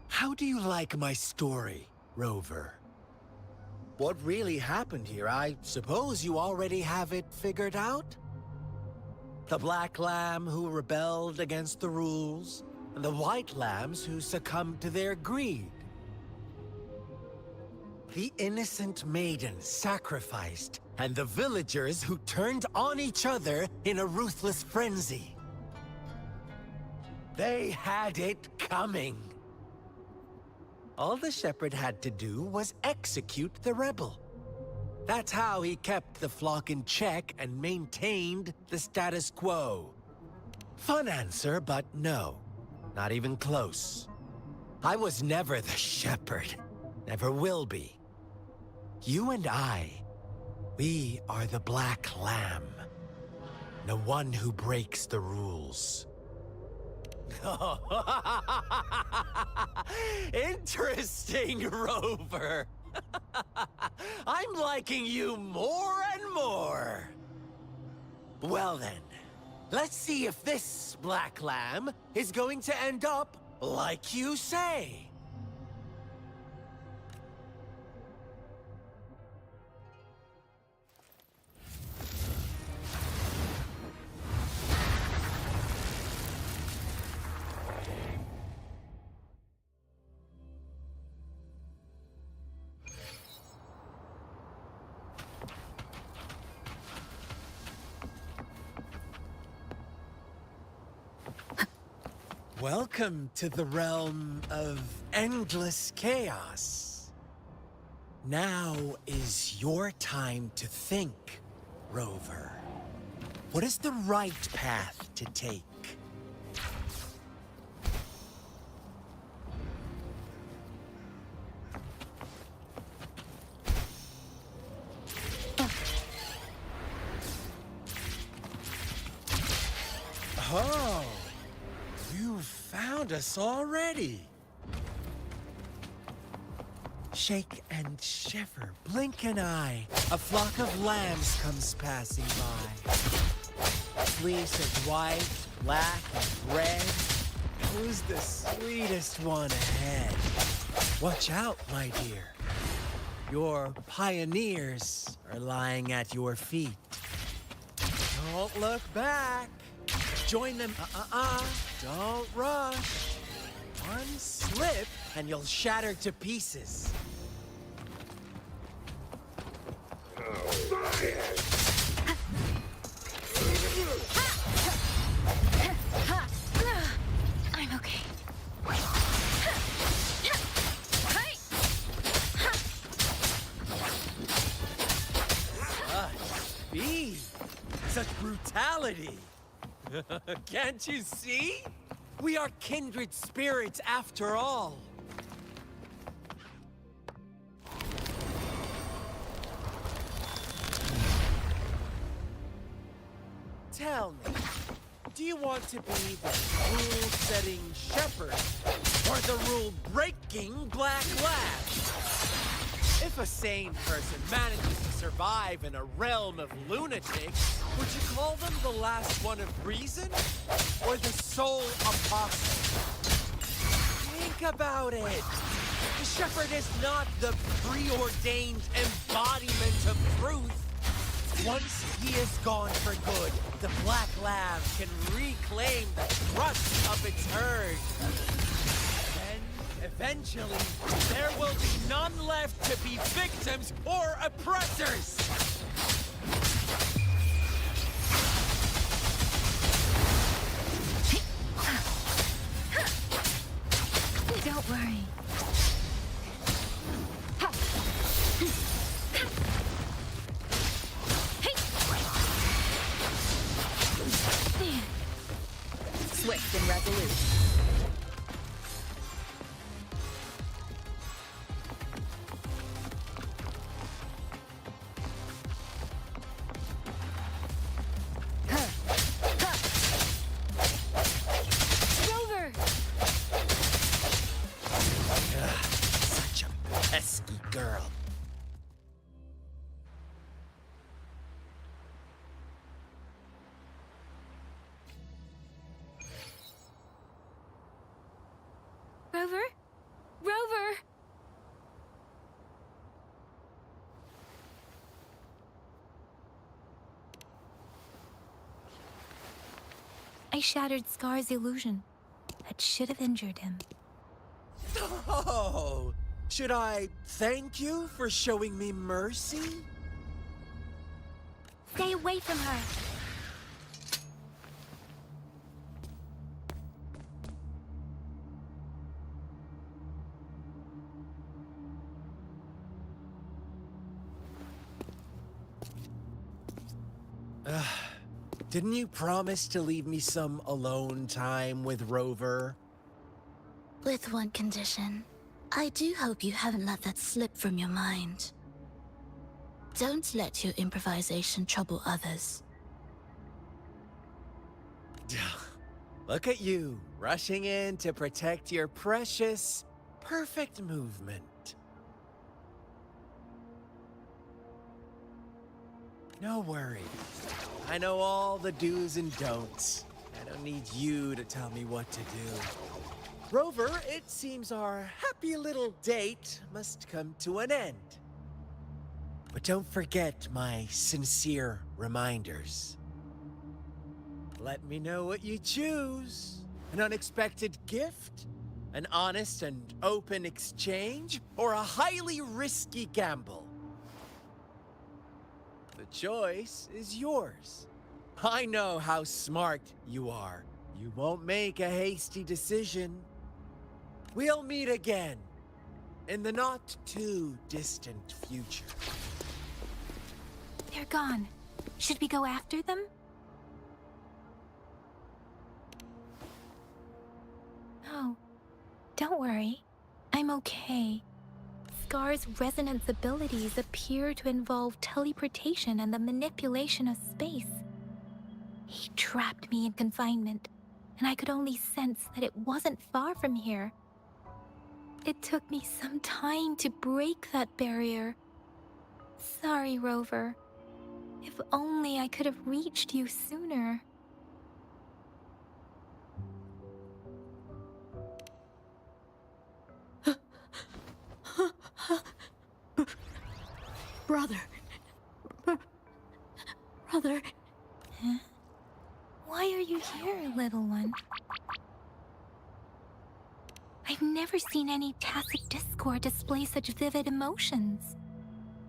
How do you like my story, Rover? What really happened here? I suppose you already have it figured out? The black lamb who rebelled against the rules, and the white lambs who succumbed to their greed. The innocent maiden sacrificed, and the villagers who turned on each other in a ruthless frenzy. They had it coming. All the shepherd had to do was execute the rebel. That's how he kept the flock in check and maintained the status quo. Fun answer, but no. Not even close. I was never the shepherd. Never will be. You and I, we are the black lamb. The one who breaks the rules. Interesting, Rover. I'm liking you more and more. Well then, let's see if this black lamb is going to end up like you say. Welcome to the realm of endless chaos. Now is your time to think, Rover. What is the right path to take? Oh. You found us already. Shake and shiver, blink an eye. A flock of lambs comes passing by. Fleece of white, black, and red. Who's the sweetest one ahead? Watch out, my dear. Your pioneers are lying at your feet. Don't look back. Join them. Don't rush. One slip and you'll shatter to pieces. I'm okay. Speed. Such brutality. Can't you see? We are kindred spirits after all. Tell me, do you want to be the rule-setting shepherd or the rule-breaking black lad? If a sane person manages to survive in a realm of lunatics, would you call them the last one of reason or the sole apostle? Think about it. The shepherd is not the preordained embodiment of truth. Once he is gone for good, the black lamb can reclaim the trust of its herd. Then, eventually, there will be none left to be victims or oppressors! Don't worry. Swift and resolute. Rover! Such a pesky girl. Rover? Rover! I shattered Scar's illusion. That should have injured him. Oh, should I thank you for showing me mercy? Stay away from her! Didn't you promise to leave me some alone time with Rover? With one condition. I do hope you haven't let that slip from your mind. Don't let your improvisation trouble others. Look at you, rushing in to protect your precious, perfect movement. No worries. I know all the do's and don'ts. I don't need you to tell me what to do. Rover, it seems our happy little date must come to an end. But don't forget my sincere reminders. Let me know what you choose. An unexpected gift? An honest and open exchange? Or a highly risky gamble? The choice is yours. I know how smart you are. You won't make a hasty decision. We'll meet again in the not-too-distant future. They're gone. Should we go after them? No. Don't worry. I'm okay. Scar's resonance abilities appear to involve teleportation and the manipulation of space. He trapped me in confinement, and I could only sense that it wasn't far from here. It took me some time to break that barrier. Sorry, Rover. If only I could have reached you sooner. Brother. Brother. Huh? Why are you here, little one? I've never seen any tacit discord display such vivid emotions.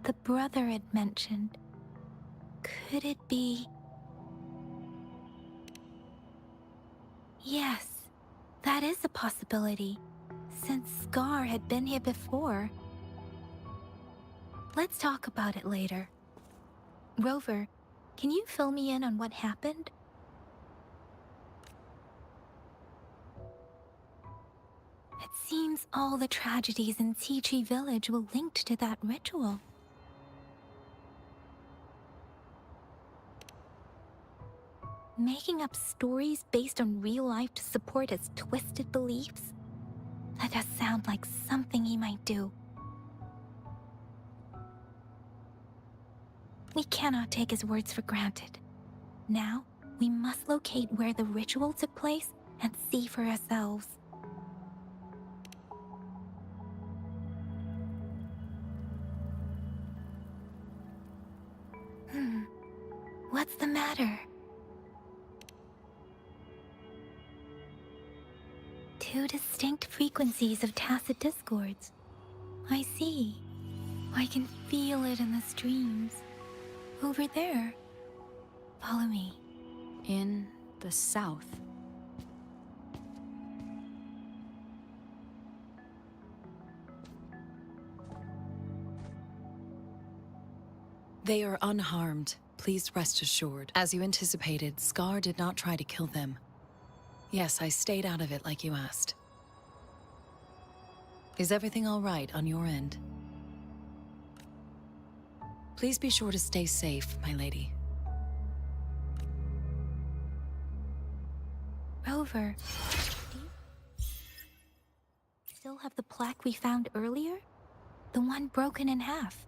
The brother it mentioned. Could it be... Yes, that is a possibility, since Scar had been here before. Let's talk about it later. Rover, can you fill me in on what happened? It seems all the tragedies in Tea Village were linked to that ritual. Making up stories based on real life to support his twisted beliefs? That does sound like something he might do. We cannot take his words for granted. Now, we must locate where the ritual took place and see for ourselves. What's the matter? Two distinct frequencies of tacit discords. I see. I can feel it in the streams. Over there. Follow me. In the south. They are unharmed. Please rest assured. As you anticipated, Scar did not try to kill them. Yes, I stayed out of it like you asked. Is everything all right on your end? Please be sure to stay safe, my lady. Rover, do you still have the plaque we found earlier? The one broken in half.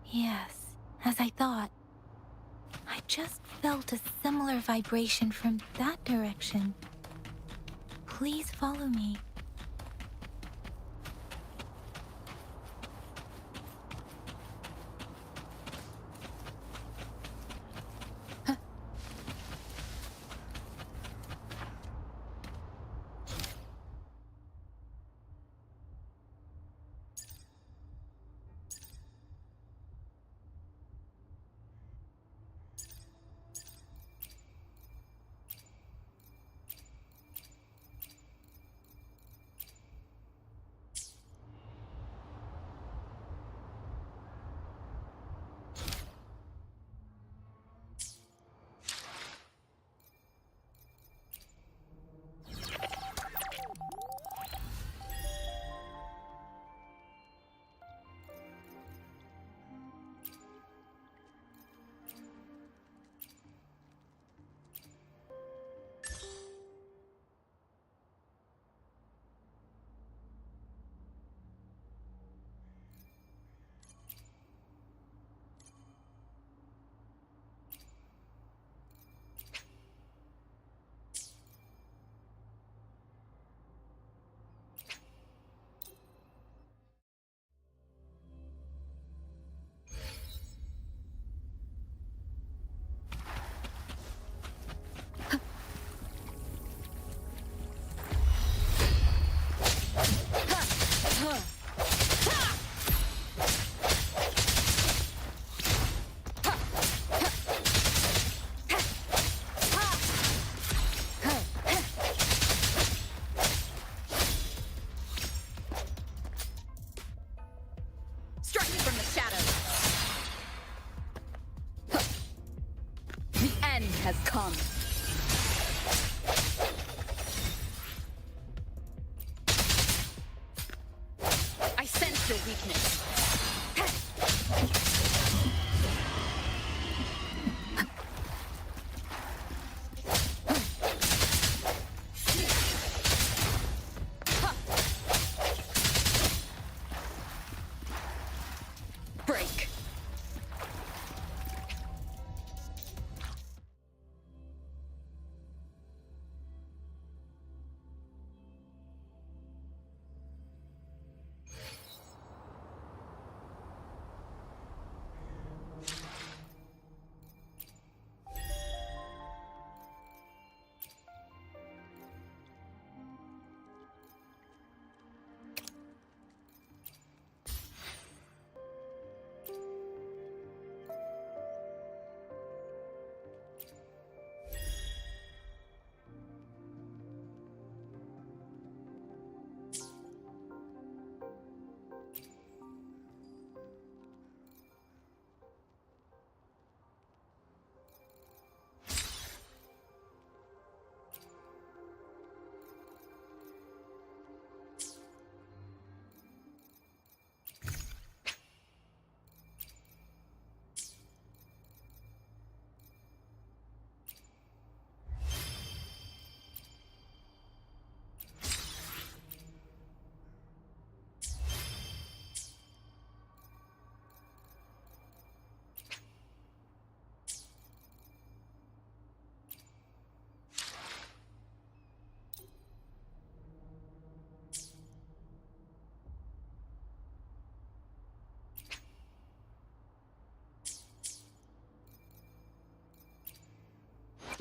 Yes, as I thought. I just felt a similar vibration from that direction. Please follow me. Has come. I sense your weakness.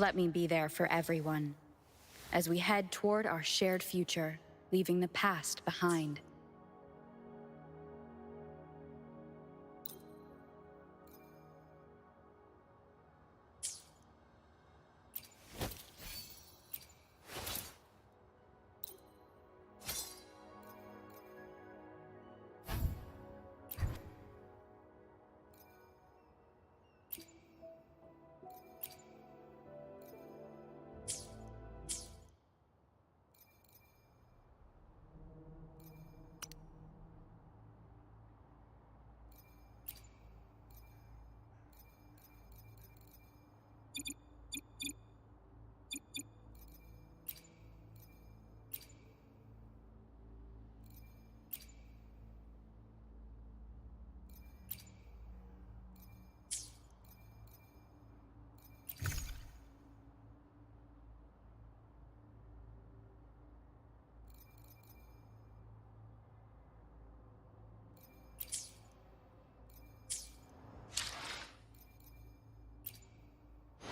Let me be there for everyone as we head toward our shared future, leaving the past behind.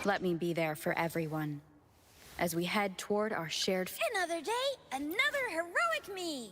Let me be there for everyone as we head toward our shared future. Another day, another heroic me!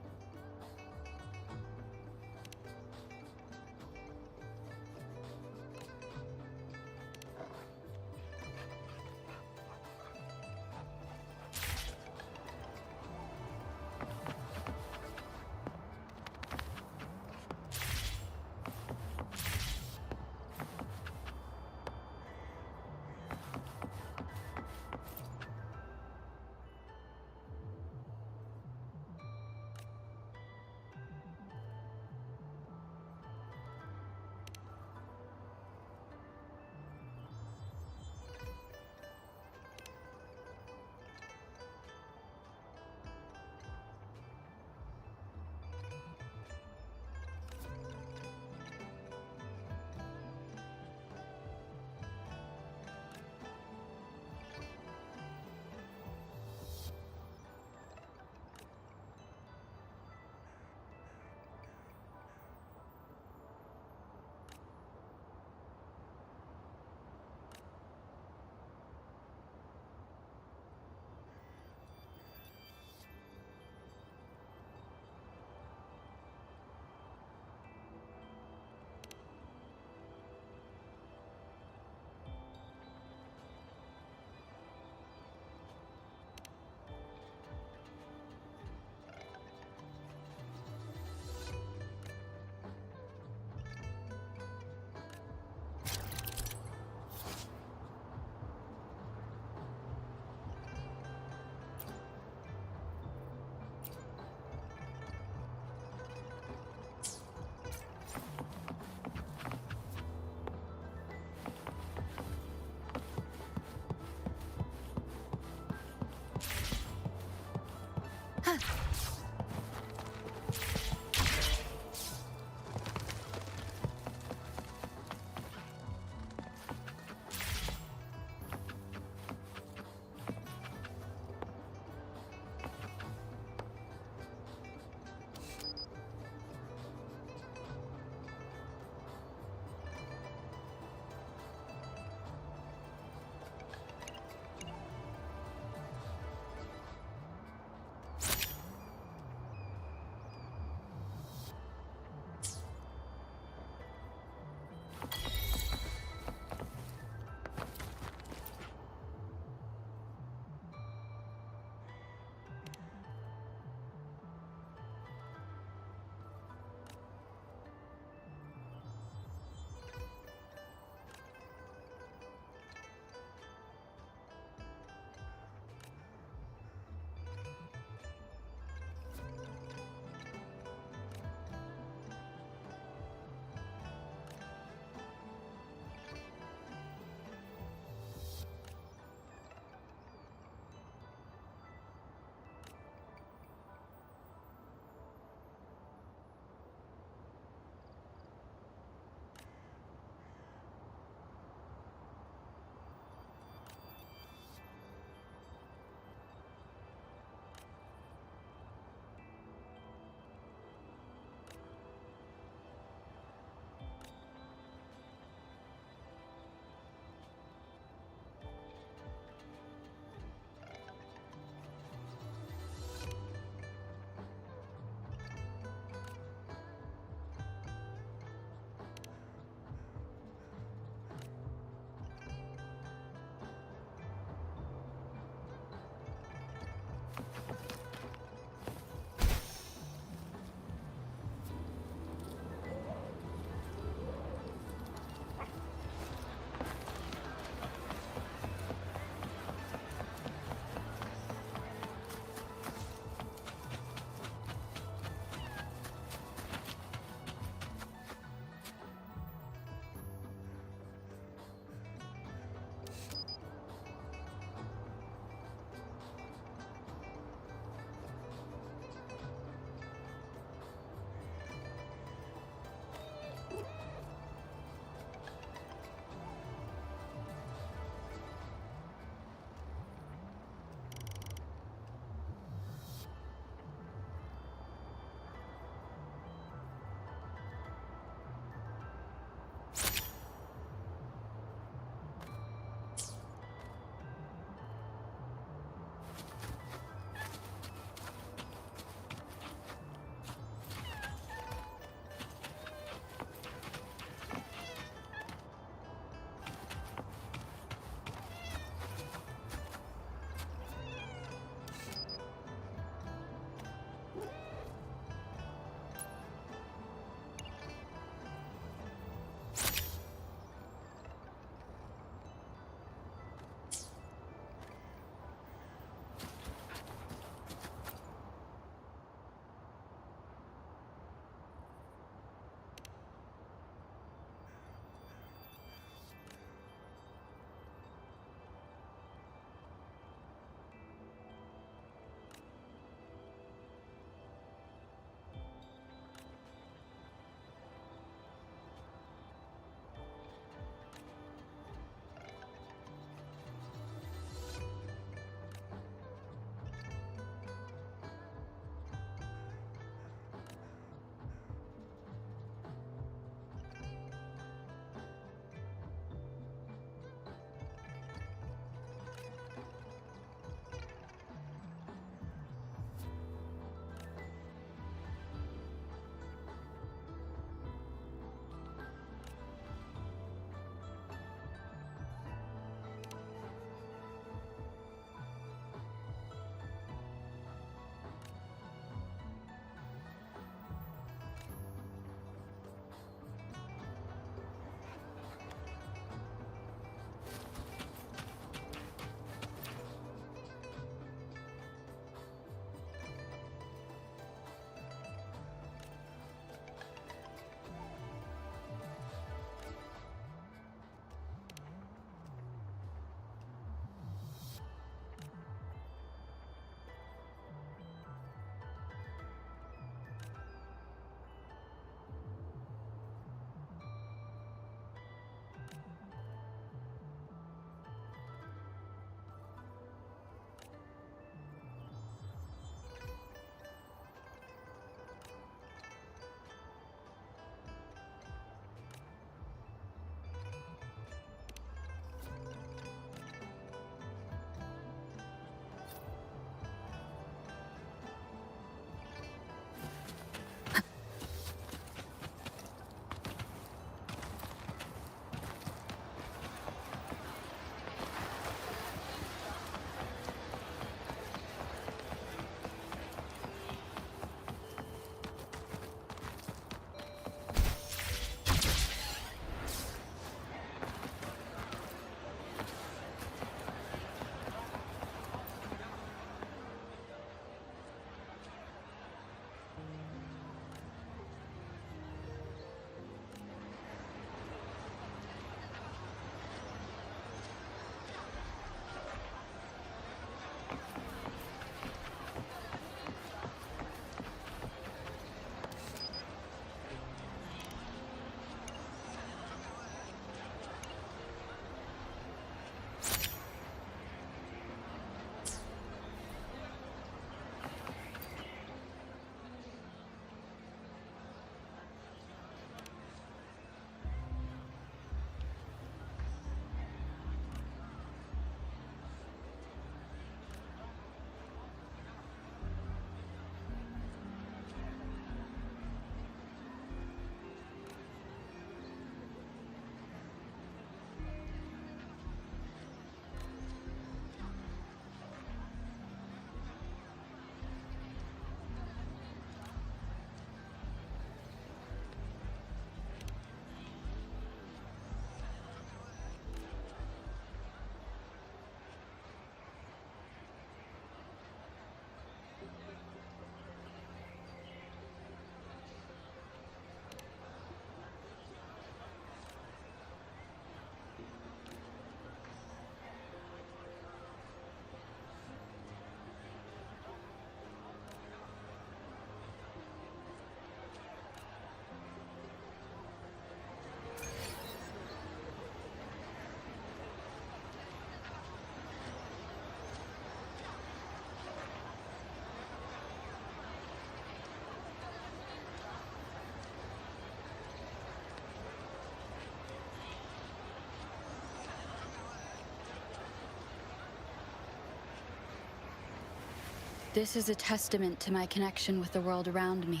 This is a testament to my connection with the world around me,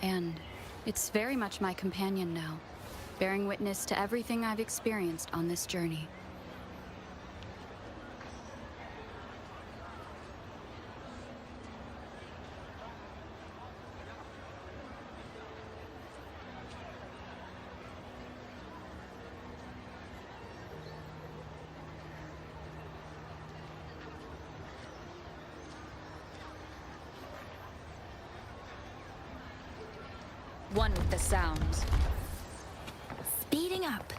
and it's very much my companion now, bearing witness to everything I've experienced on this journey. One with the sounds. Speeding up.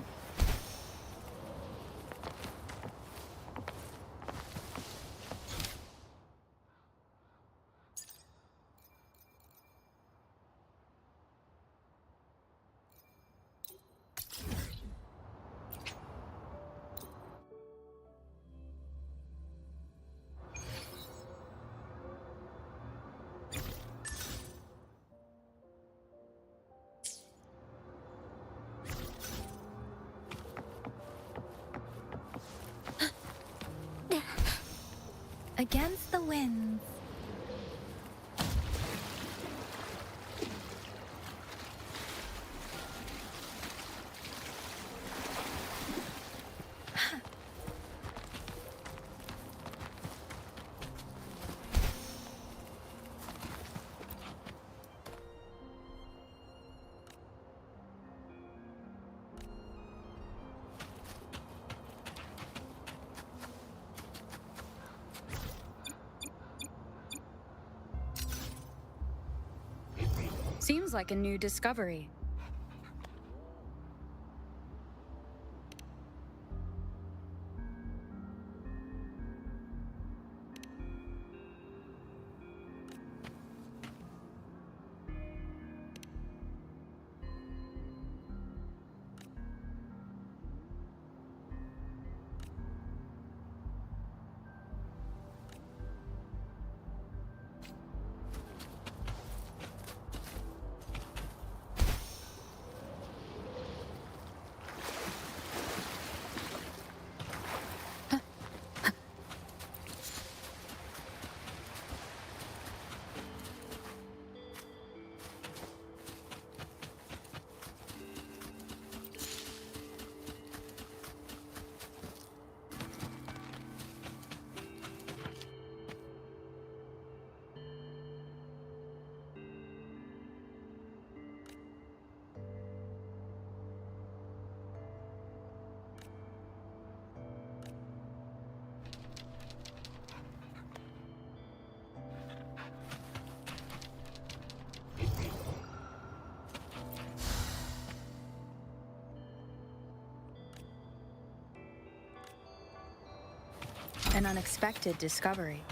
Against the winds. Seems like a new discovery. An unexpected discovery.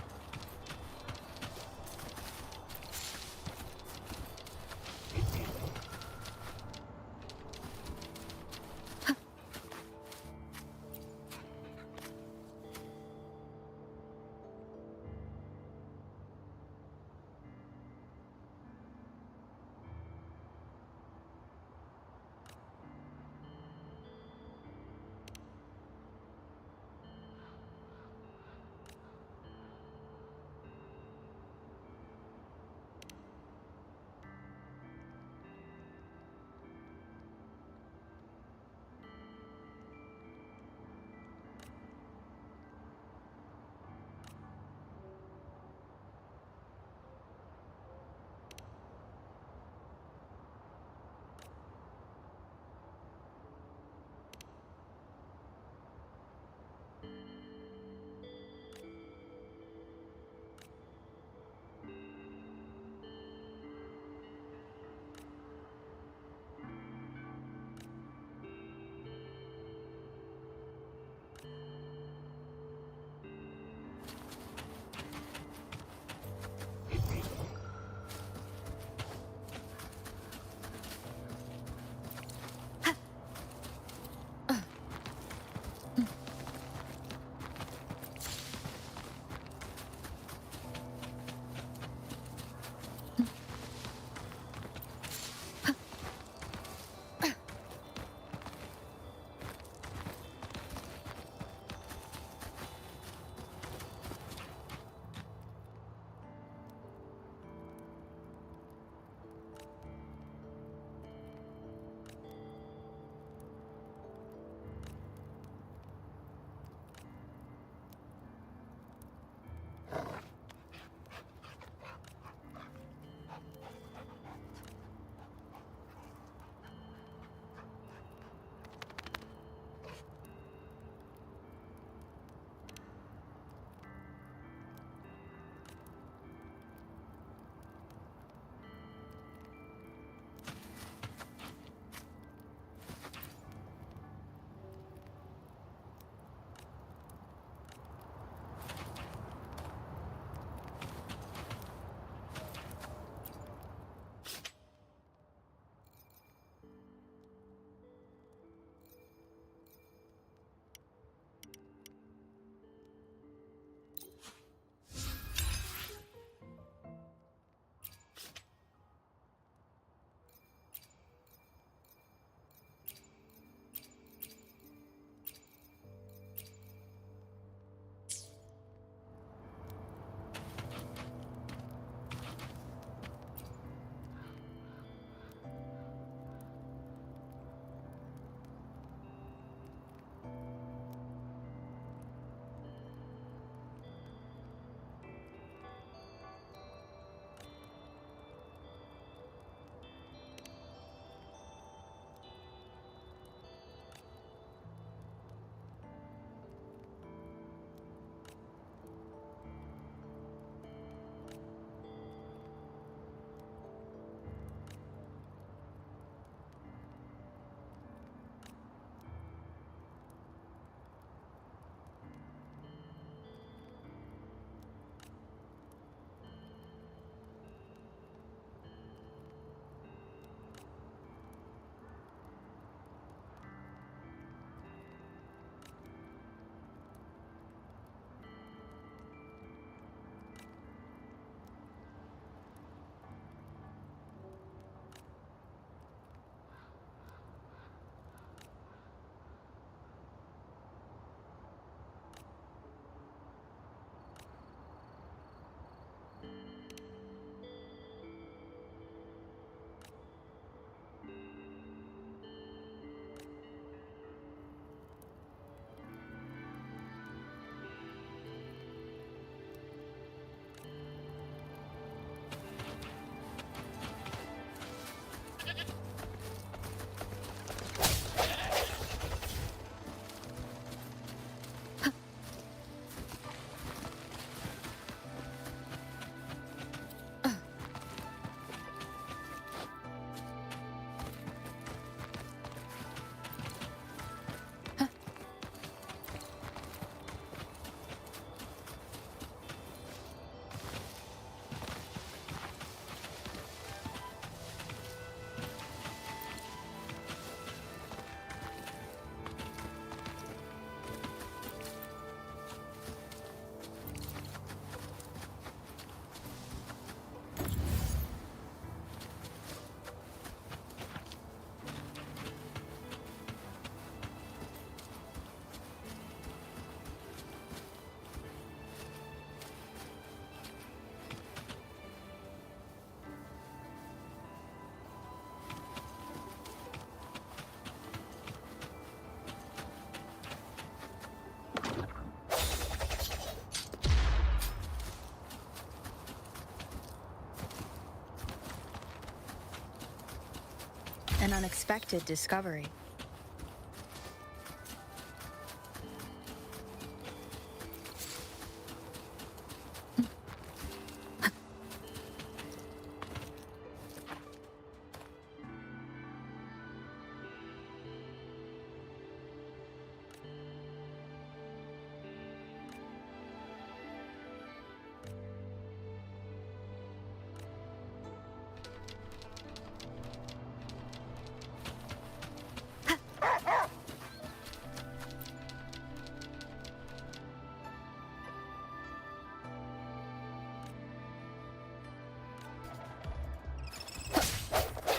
An unexpected discovery.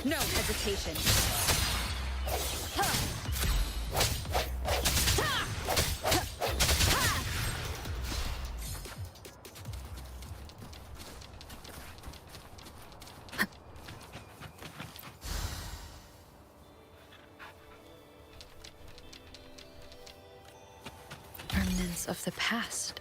No hesitation. Remnants of the past.